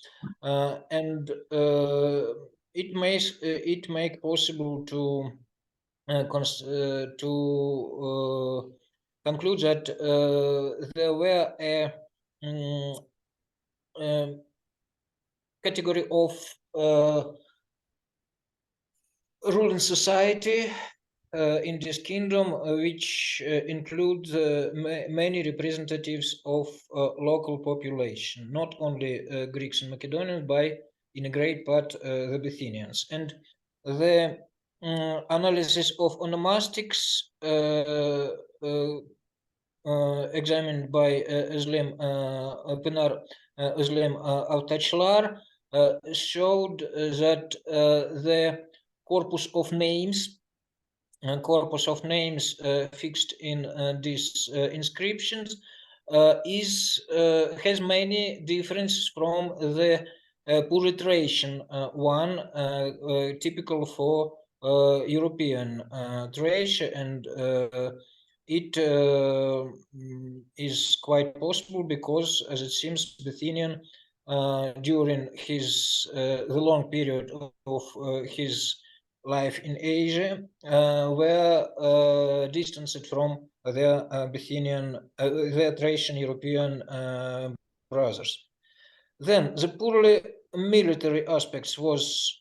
and it make possible to conclude that there were a category of ruling society in this kingdom, which includes many representatives of local population, not only Greeks and Macedonians, but in a great part the Bithynians. And the analysis of onomastics examined by Özlem Pınar Özlem Avtaçlar showed that the corpus of names fixed in these inscriptions has many differences from the Thracian one, typical for European Thracia, and it is quite possible because, as it seems, Bithynian during his the long period of his life in Asia were distanced from their Bithynian, their Thracian European brothers. Then the purely military aspects was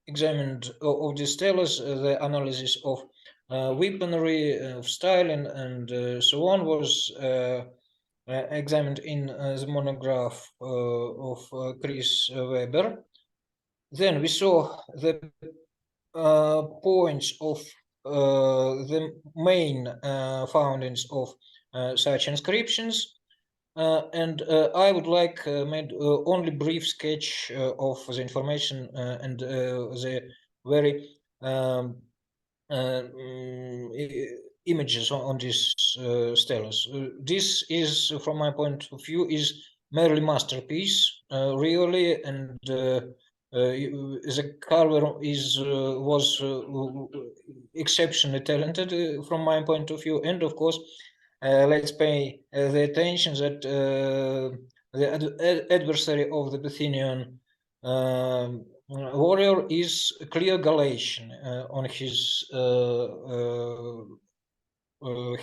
examined of the steles, the analysis of weaponry, of styling, and so on was examined in the monograph of Chris Weber. Then we saw the points of the main foundings of such inscriptions. And I would like made only brief sketch of the information and the very images on these steles. This is, from my point of view, is merely masterpiece, really, and the carver was exceptionally talented from my point of view, and of course. Let's pay the attention that the adversary of the Bithynian warrior is a clear Galatian on his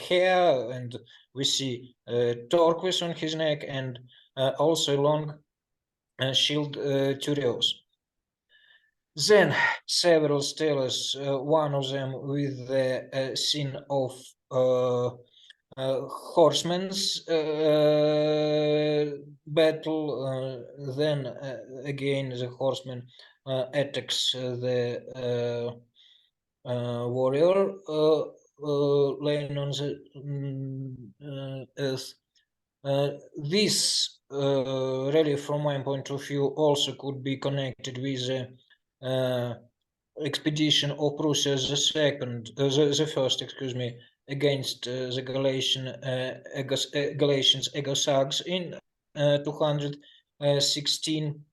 hair, and we see turquoise on his neck, and also long shield turios. Then several steles, one of them with the scene of horsemen's battle, then again the horseman attacks the warrior laying on the earth. This really, from my point of view, also could be connected with the expedition of Prussia the first, excuse me, against the Galatians Egosags in 216,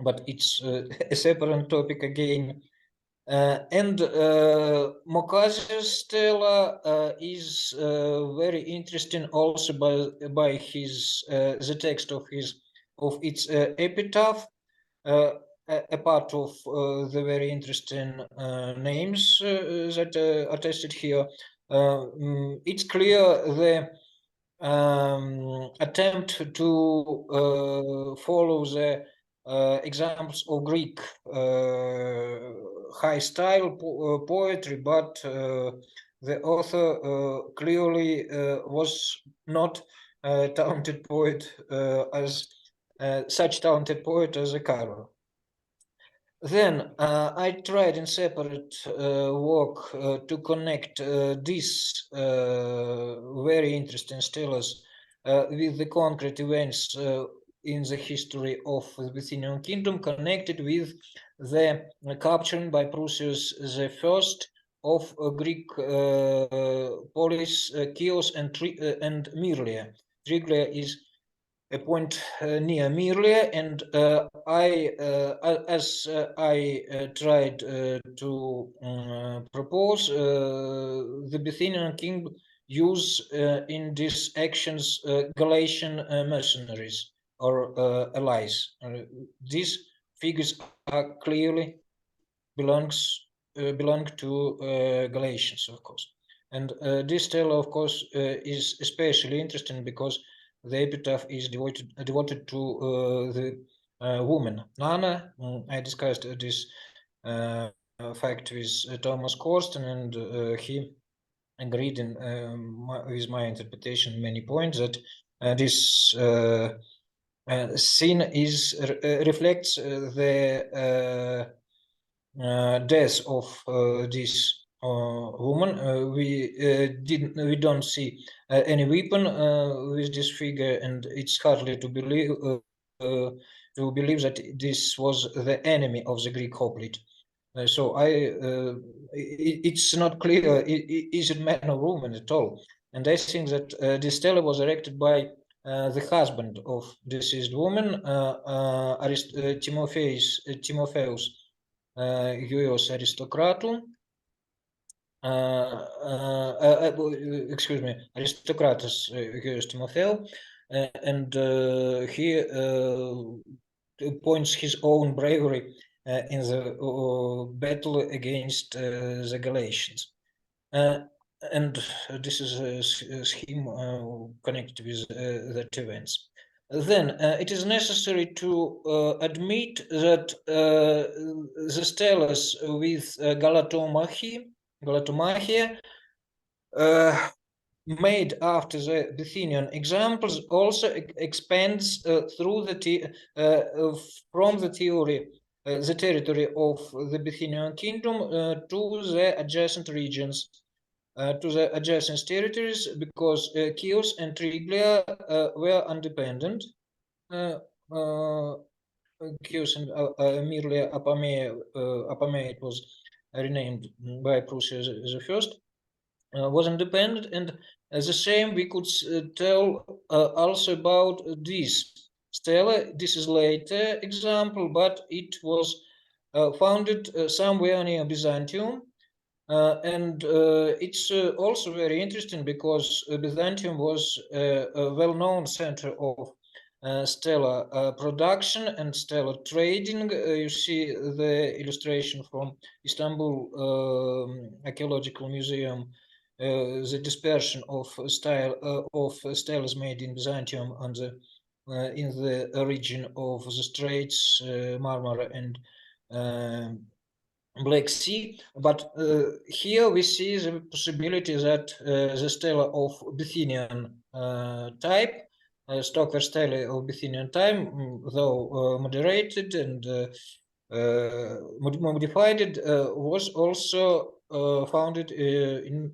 but it's a separate topic again. And Mokasius stela is very interesting also by his the text of its epitaph. A part of the very interesting names that are attested here. It's clear the attempt to follow the examples of Greek high style poetry, but the author clearly was not a talented poet as such talented poet as a carver. Then I tried in separate work to connect this very interesting steles with the concrete events in the history of the Bithynian kingdom, connected with the capturing by Prussians the first of Greek polis, Chios and Myrlia. Triglia is a point near Myrlia, and I tried to propose the Bithynian king use in these actions Galatian mercenaries or allies. These figures are clearly belong to Galatians, of course, and this stele, of course, is especially interesting because the epitaph is devoted to the woman Nana. I discussed this fact with Thomas Corsten, and he agreed with my interpretation many points that this scene reflects the death of this woman. We don't see any weapon with this figure, and it's hardly to believe that this was the enemy of the Greek hoplite. So it's not clear is it man or woman at all, and I think that this stele was erected by the husband of deceased woman, Timotheus Huios Aristokratou. Excuse me, Aristocratus Huios Timotheo, and he points his own bravery in the battle against the Galatians. And this is a scheme connected with that events. Then it is necessary to admit that the steles with Galatomachia made after the Bithynian examples also expands through the from the theory, the territory of the Bithynian kingdom to the adjacent regions, to the adjacent territories, because Chios and Triglia were independent. Chios and merely Apamea, it was renamed by Prussia the first. Was independent, and the same we could tell also about this stela. This is later example, but it was founded somewhere near Byzantium, and it's also very interesting because Byzantium was a well-known center of stela production and stela trading. You see the illustration from Istanbul Archaeological Museum, the dispersion of steles made in Byzantium on the in the region of the Straits, Marmara, and Black Sea. But here we see the possibility that the stela of Bithynian type, stockware stele of Bithynian time, though moderated and modified, was also founded in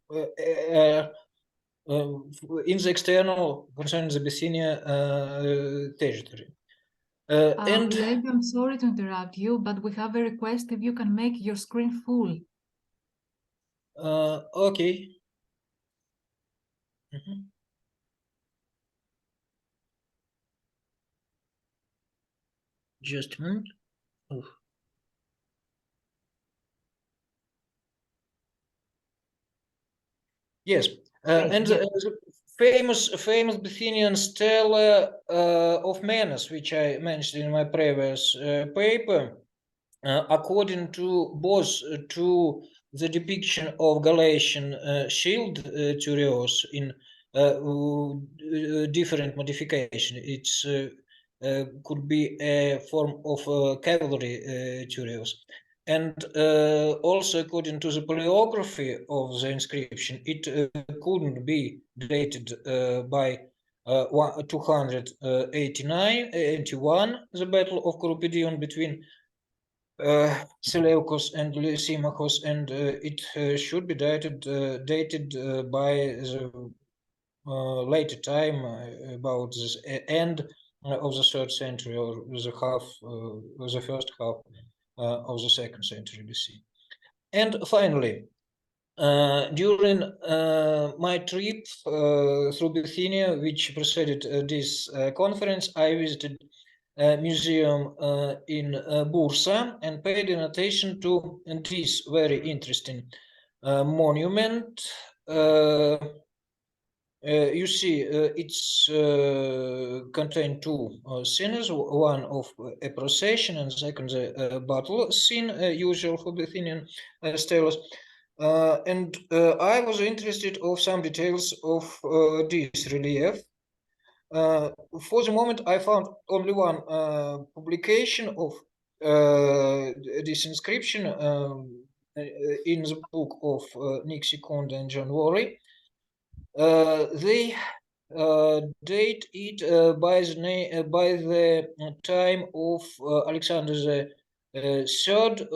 the external concerning the Bithynia territory. Oleg, I'm sorry to interrupt you, but we have a request if you can make your screen full. Okay. Just a minute. Oh. Yes, and yes. the famous Bithynian stele of Menes, which I mentioned in my previous paper, according to both to the depiction of Galatian shield turios in different modification. It's could be a form of cavalry turios. And also, according to the paleography of the inscription, it couldn't be dated by 281, the Battle of Corupedion between Seleucus and Lysimachus, and it should be dated by the later time, about this end of the 3rd century, or the first half of the 2nd century BC. And finally, during my trip through Bithynia, which preceded this conference, I visited a museum in Bursa and paid attention to this very interesting monument. You see, it's contained two scenes, one of a procession and second the battle scene, usual for Bithynian steles. And I was interested of some details of this relief. For the moment, I found only one publication of this inscription in the book of Nick Second and John Worley. They date it by the time of Alexander the Third,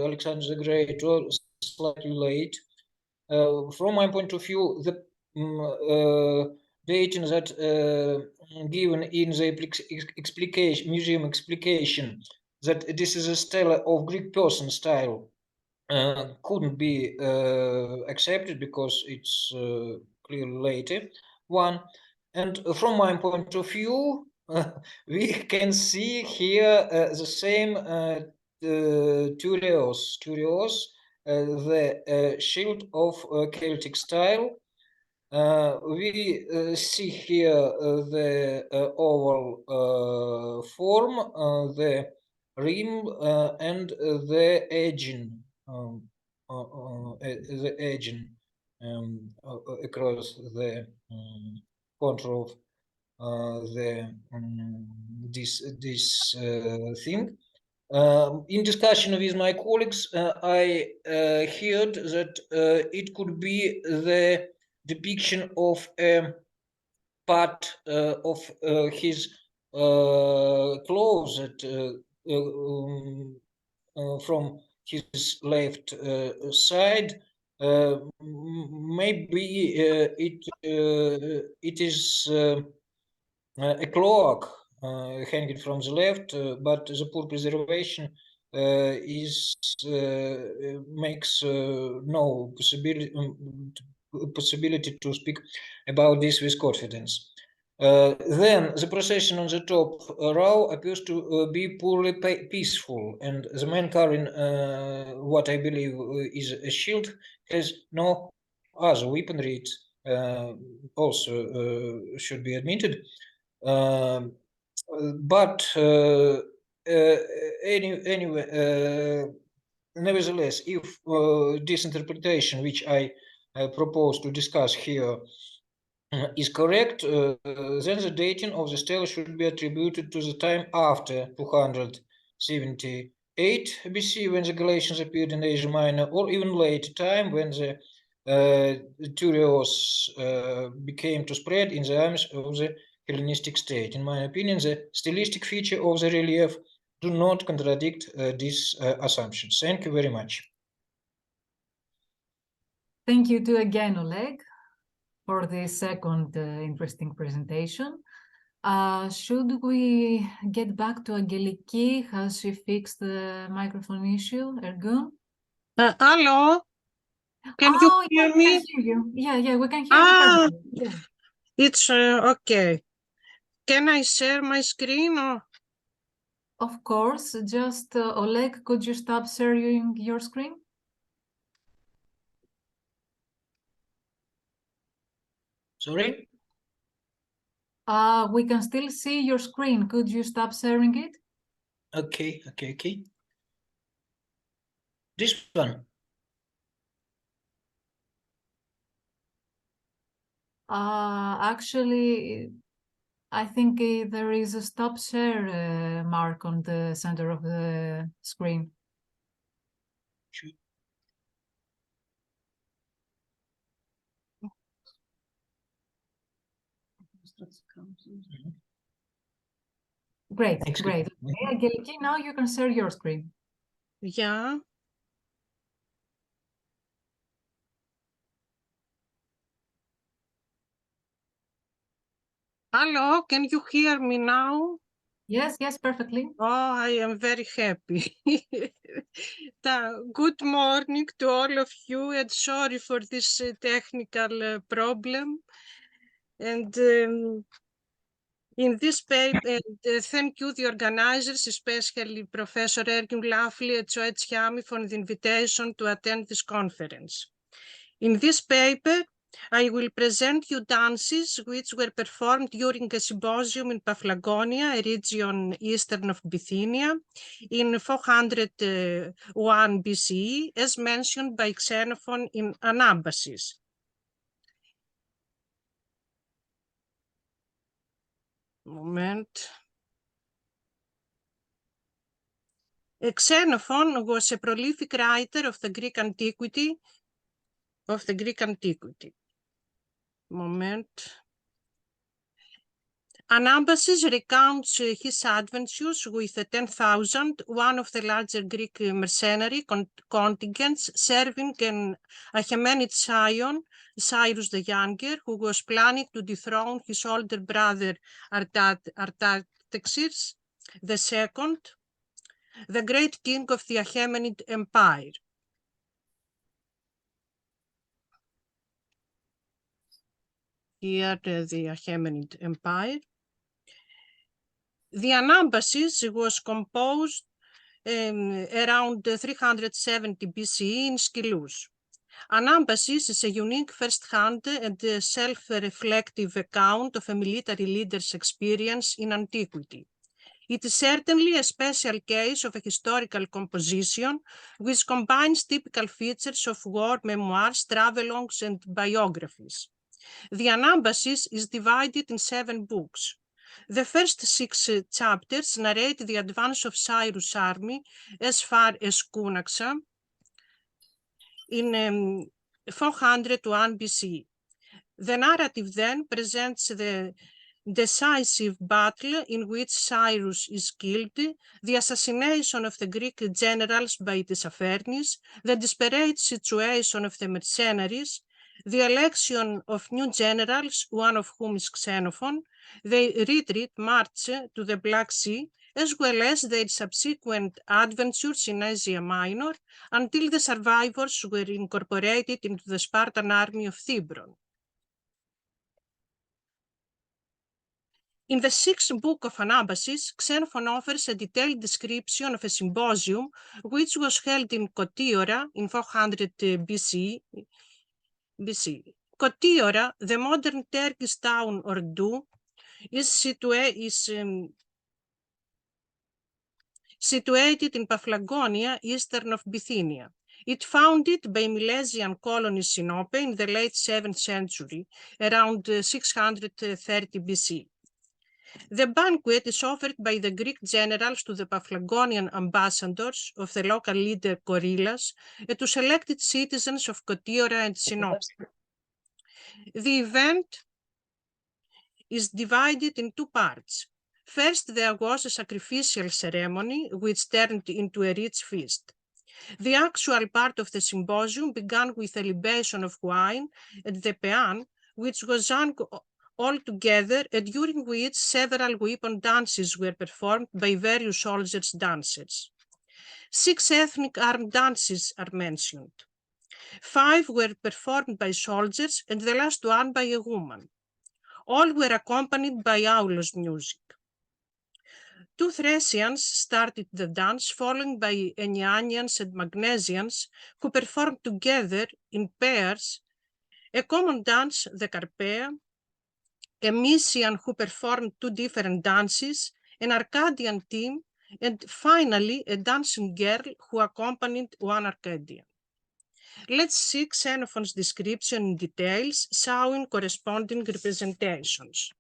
Alexander the Great, or slightly late. From my point of view, the dating that given in the museum explication that this is a stele of Greek person style couldn't be accepted because it's clearly later one. And from my point of view, we can see here the same turios, the shield of Celtic style. We see here the oval form, the rim and the edging, across the contour of this thing. In discussion with my colleagues, I heard that it could be the depiction of a part of his clothes that, from his left side. Maybe it is a cloak hanging from the left, but the poor preservation makes no possibility to speak about this with confidence. Then the procession on the top row appears to be poorly peaceful, and the man carrying what I believe is a shield has no other weaponry. It also should be admitted. But anyway, nevertheless, if this interpretation, which I propose to discuss here, is correct, then the dating of the stele should be attributed to the time after 278 BC, when the Galatians appeared in Asia Minor, or even later time when the Turios became to spread in the arms of the Hellenistic state. In my opinion, the stylistic feature of the relief do not contradict these assumptions. Thank you very much. Thank you too again, Oleg, for this second interesting presentation. Should we get back to Angeliki? Has she fixed the microphone issue, Ergun? Hello? Can you hear yeah, me? we can hear you. Yeah, we can hear you perfectly. Yeah. It's okay. Can I share my screen or? Of course, just Oleg, could you stop sharing your screen? Sorry? We can still see your screen. Could you stop sharing it? Okay. This one. Actually, I think there is a stop share mark on the center of the screen. Great. Okay, Angeliki, now you can share your screen. Yeah. Hello, can you hear me now? Yes, perfectly. Oh, I am very happy. Good morning to all of you, and sorry for this technical problem. And in this paper, thank you, the organizers, especially Professor Ergun Lafley and Joe Chiami, for the invitation to attend this conference. In this paper, I will present you dances which were performed during a symposium in Paphlagonia, a region eastern of Bithynia, in 401 BCE, as mentioned by Xenophon in Anabasis. Moment. Xenophon was a prolific writer of the Greek antiquity. Moment. Anabasis recounts his adventures with 10,000, one of the larger Greek mercenary contingents, serving an Achaemenid scion, Cyrus the Younger, who was planning to dethrone his older brother Artaxerxes II, the great king of the Achaemenid Empire. Here, the Achaemenid Empire. The Anabasis was composed around 370 BCE in Skylus. Anabasis is a unique first-hand and self-reflective account of a military leader's experience in antiquity. It is certainly a special case of a historical composition which combines typical features of war memoirs, travelogues, and biographies. The Anabasis is divided in 7 books. The first 6 chapters narrate the advance of Cyrus' army as far as Cunaxa in 401 BC. The narrative then presents the decisive battle in which Cyrus is killed, the assassination of the Greek generals by Tissaphernes, the desperate situation of the mercenaries, the election of new generals, one of whom is Xenophon, their retreat march to the Black Sea, as well as their subsequent adventures in Asia Minor, until the survivors were incorporated into the Spartan army of Thebron. In the 6th book of Anabasis, Xenophon offers a detailed description of a symposium which was held in Kotiora in 400 BC. Kotiora, the modern Turkish town Ordu, is situated in Paphlagonia, eastern of Bithynia. It founded by Milesian colony Sinope in the late 7th century, around 630 BC. The banquet is offered by the Greek generals to the Paphlagonian ambassadors of the local leader Korillas and to selected citizens of Kotiora and Sinope. The event is divided in 2 parts. First, there was a sacrificial ceremony which turned into a rich feast. The actual part of the symposium began with a libation of wine at the pean, which was sung all together, and during which several weapon dances were performed by various soldiers' dancers. 6 ethnic armed dances are mentioned. 5 were performed by soldiers, and the last one by a woman. All were accompanied by aulos music. 2 Thracians started the dance, followed by Ennianians and Magnesians, who performed together in pairs a common dance, the Carpea, a Mysian who performed 2 different dances, an Arcadian team, and finally a dancing girl who accompanied one Arcadian. Let's see Xenophon's description in details, showing corresponding representations.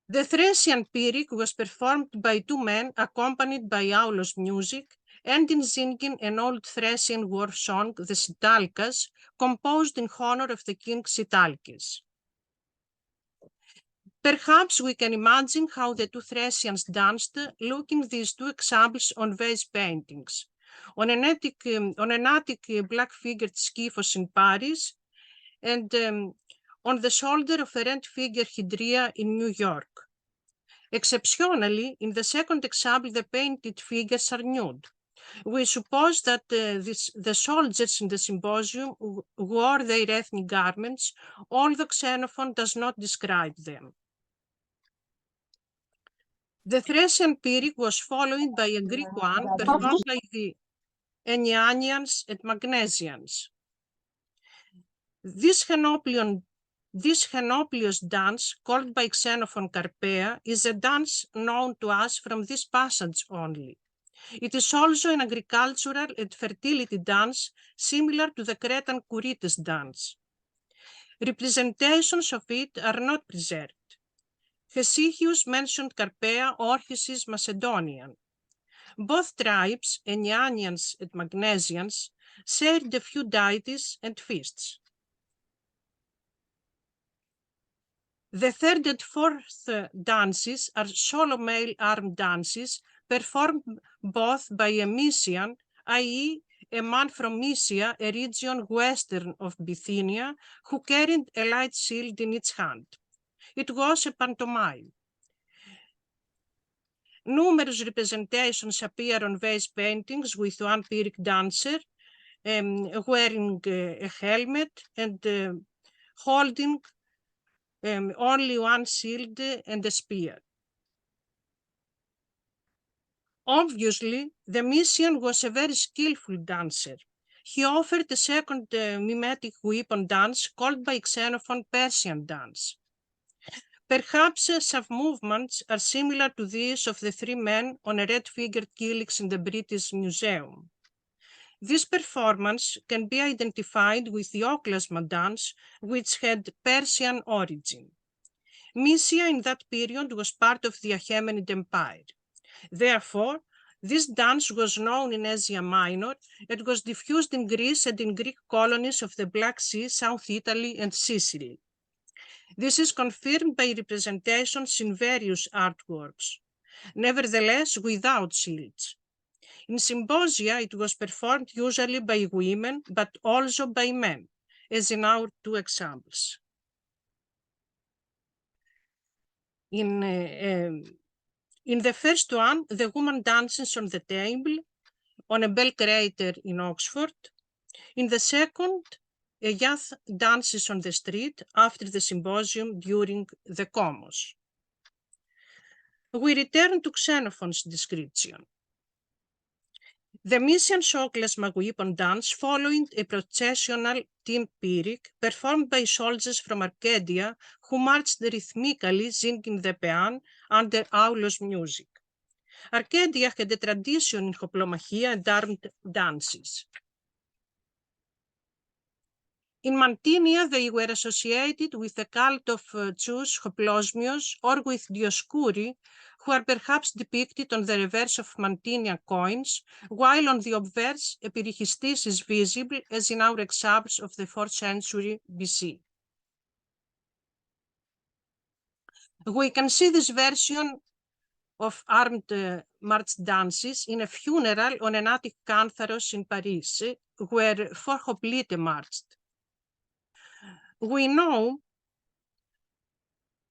The Thracian Pyrrhic was performed by 2 men accompanied by aulos music, and in singing an old Thracian war song, the Sitalkas, composed in honor of the king Sitalkes. Perhaps we can imagine how the 2 Thracians danced, looking these 2 examples on vase paintings. On an Attic black-figured Skiphos in Paris, and on the shoulder of a red figure Hydria in New York. Exceptionally, in the second example, the painted figures are nude. We suppose that the soldiers in the symposium wore their ethnic garments, although Xenophon does not describe them. The Thracian Pyrrhic was followed by a Greek one performed by the Ennianians and Magnesians. This Henoplios dance, called by Xenophon Carpea, is a dance known to us from this passage only. It is also an agricultural and fertility dance similar to the Cretan Kurites dance. Representations of it are not preserved. Hesychius mentioned Carpea, Orchis is Macedonian. Both tribes, Ennianians and Magnesians, shared a few deities and feasts. The 3rd and 4th dances are solo male armed dances performed both by a Mysian, i.e. a man from Mysia, a region western of Bithynia, who carried a light shield in its hand. It was a pantomime. Numerous representations appear on vase paintings with one Pyrrhic dancer wearing a helmet and holding only one shield and a spear. Obviously, the Mysian was a very skillful dancer. he offered a second mimetic weapon dance called by Xenophon Persian dance. Perhaps some movements are similar to these of the three men on a red-figured kylix in the British Museum. This performance can be identified with the oklasma dance, which had Persian origin. Mysia in that period was part of the Achaemenid Empire. Therefore, this dance was known in Asia Minor and was diffused in Greece and in Greek colonies of the Black Sea, South Italy, and Sicily. This is confirmed by representations in various artworks, nevertheless without shields. In symposia, it was performed usually by women, but also by men, as in our two examples. In the first one, the woman dances on the table on a bell crater in Oxford. In the second, a youth dances on the street after the symposium during the Commons. We return to Xenophon's description. The Mysian oklasma weapon dance following a processional team Pyrrhic performed by soldiers from Arcadia who marched rhythmically singing the paean under Aulos music. Arcadia had a tradition in hoplomachia and armed dances. In Mantinia, they were associated with the cult of Zeus Hoplosmios or with Dioscuri, who are perhaps depicted on the reverse of Mantinia coins, while on the obverse a Pyrrhichistis is visible, as in our examples of the 4th century BC. We can see this version of armed march dances in a funeral on an Attic Cantharos in Paris, where 4 hoplite marched. We know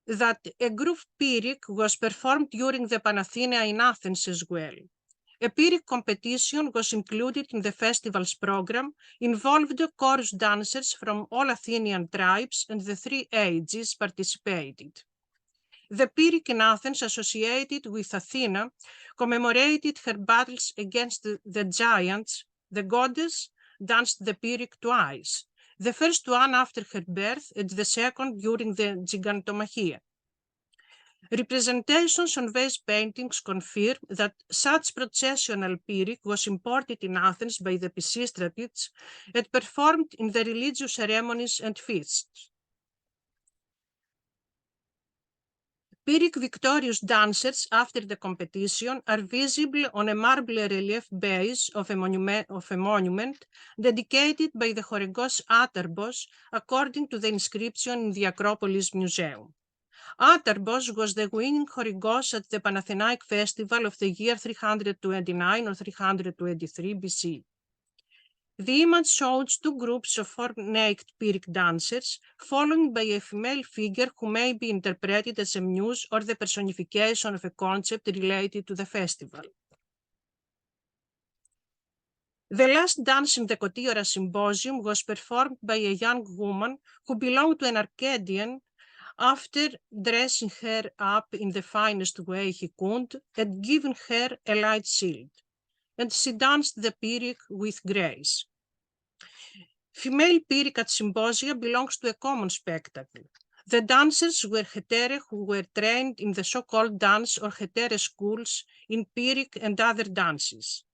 that a group Pyrrhic was performed during the Panathenaea in Athens as well. A Pyrrhic competition was included in the festival's program, involved chorus dancers from all Athenian tribes, and the 3 ages participated. The Pyrrhic in Athens, associated with Athena, commemorated her battles against the giants. The goddess danced the Pyrrhic twice, the first one after her birth and the second during the gigantomachia. Representations on vase paintings confirm that such processional Pyrrhic was imported in Athens by the Pisistratids and performed in the religious ceremonies and feasts. Pyrrhic victorious dancers after the competition are visible on a marble relief base of a monument dedicated by the Horegos Atarbos, according to the inscription in the Acropolis Museum. Atarbos was the winning Horegos at the Panathenaic festival of the year 329 or 323 BC. The image shows 2 groups of 4 naked Pyrrhic dancers, followed by a female figure who may be interpreted as a muse or the personification of a concept related to the festival. The last dance in the Kotiora Symposium was performed by a young woman who belonged to an Arcadian after dressing her up in the finest way he could and giving her a light shield, and she danced the Pyrrhic with grace. Female Pyrrhic at symposia belongs to a common spectacle. The dancers were heterae who were trained in the so-called dance or heterae schools in Pyrrhic and other dances.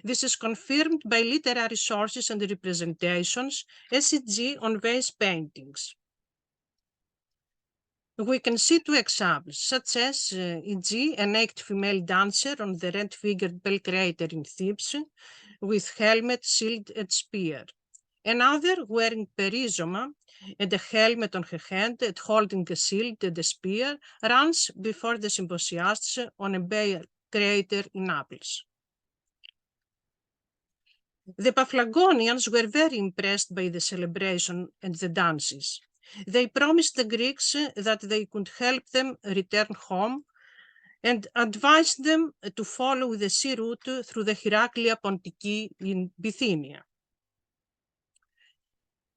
This is confirmed by literary sources and representations, e.g. on vase paintings. We can see 2 examples, such as e.g. a naked female dancer on the red-figured bell crater in Thebes with helmet, shield, and spear. Another wearing perizoma and a helmet on her hand and holding a shield and a spear runs before the symposiasts on a bell crater in Naples. The Paphlagonians were very impressed by the celebration and the dances. They promised the Greeks that they could help them return home and advised them to follow the sea route through the Heraclea Pontiki in Bithynia.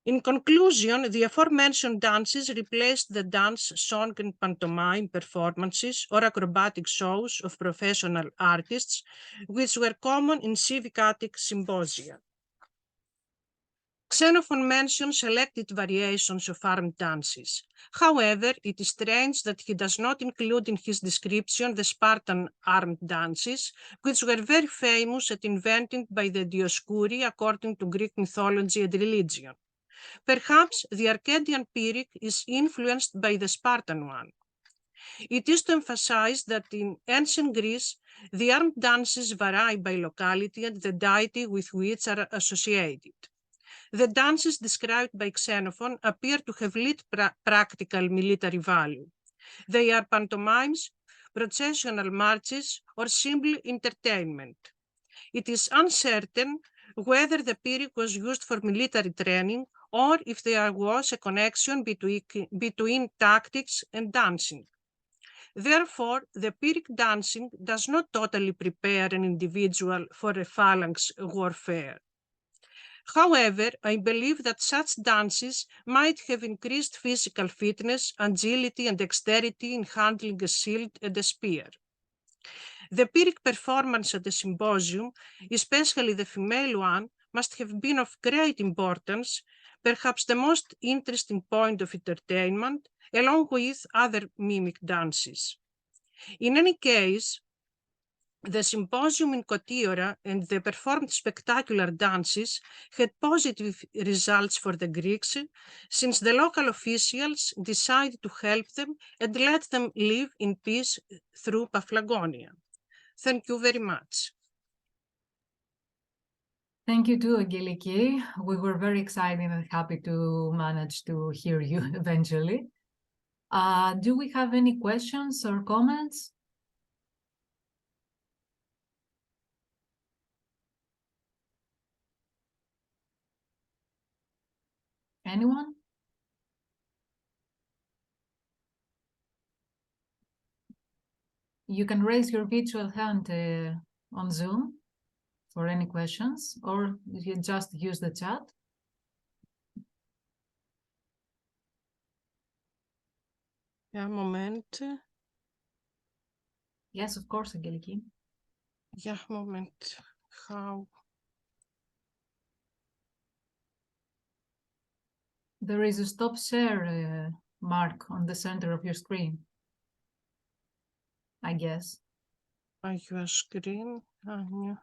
In conclusion, the aforementioned dances replaced the dance, song, and pantomime performances or acrobatic shows of professional artists, which were common in civic Attic symposia. Xenophon mentions selected variations of armed dances. However, it is strange that he does not include in his description the Spartan armed dances, which were very famous and invented by the Dioscuri according to Greek mythology and religion. Perhaps the Arcadian Pyrrhic is influenced by the Spartan one. It is to emphasize that in ancient Greece, the armed dances vary by locality and the deity with which are associated. The dances described by Xenophon appear to have little practical military value. They are pantomimes, processional marches, or simply entertainment. It is uncertain whether the Pyrrhic was used for military training or if there was a connection between tactics and dancing. Therefore, the Pyrrhic dancing does not totally prepare an individual for a phalanx warfare. However, I believe that such dances might have increased physical fitness, agility, and dexterity in handling a shield and a spear. The Pyrrhic performance at the symposium, especially the female one, must have been of great importance, perhaps the most interesting point of entertainment, along with other mimic dances. In any case, the symposium in Kotiora and the performed spectacular dances had positive results for the Greeks, since the local officials decided to help them and let them live in peace through Paphlagonia. Thank you very much. Thank you too, Angeliki. We were very excited and happy to manage to hear you eventually. Do we have any questions or comments? Anyone? You can raise your virtual hand on Zoom for any questions, or you just use the chat. Ja, moment. Yes, of course, Angeliki. Ja, moment. How? There is a stop share mark on the center of your screen, I guess. On your screen? Yeah.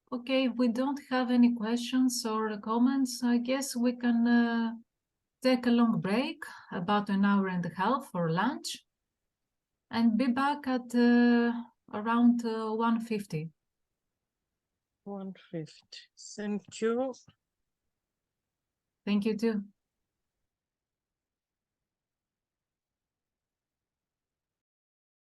Okay, if we don't have any questions or comments, I guess we can take a long break, about an hour and a half for lunch, and be back at around 1:50. 150. Thank you. Thank you too.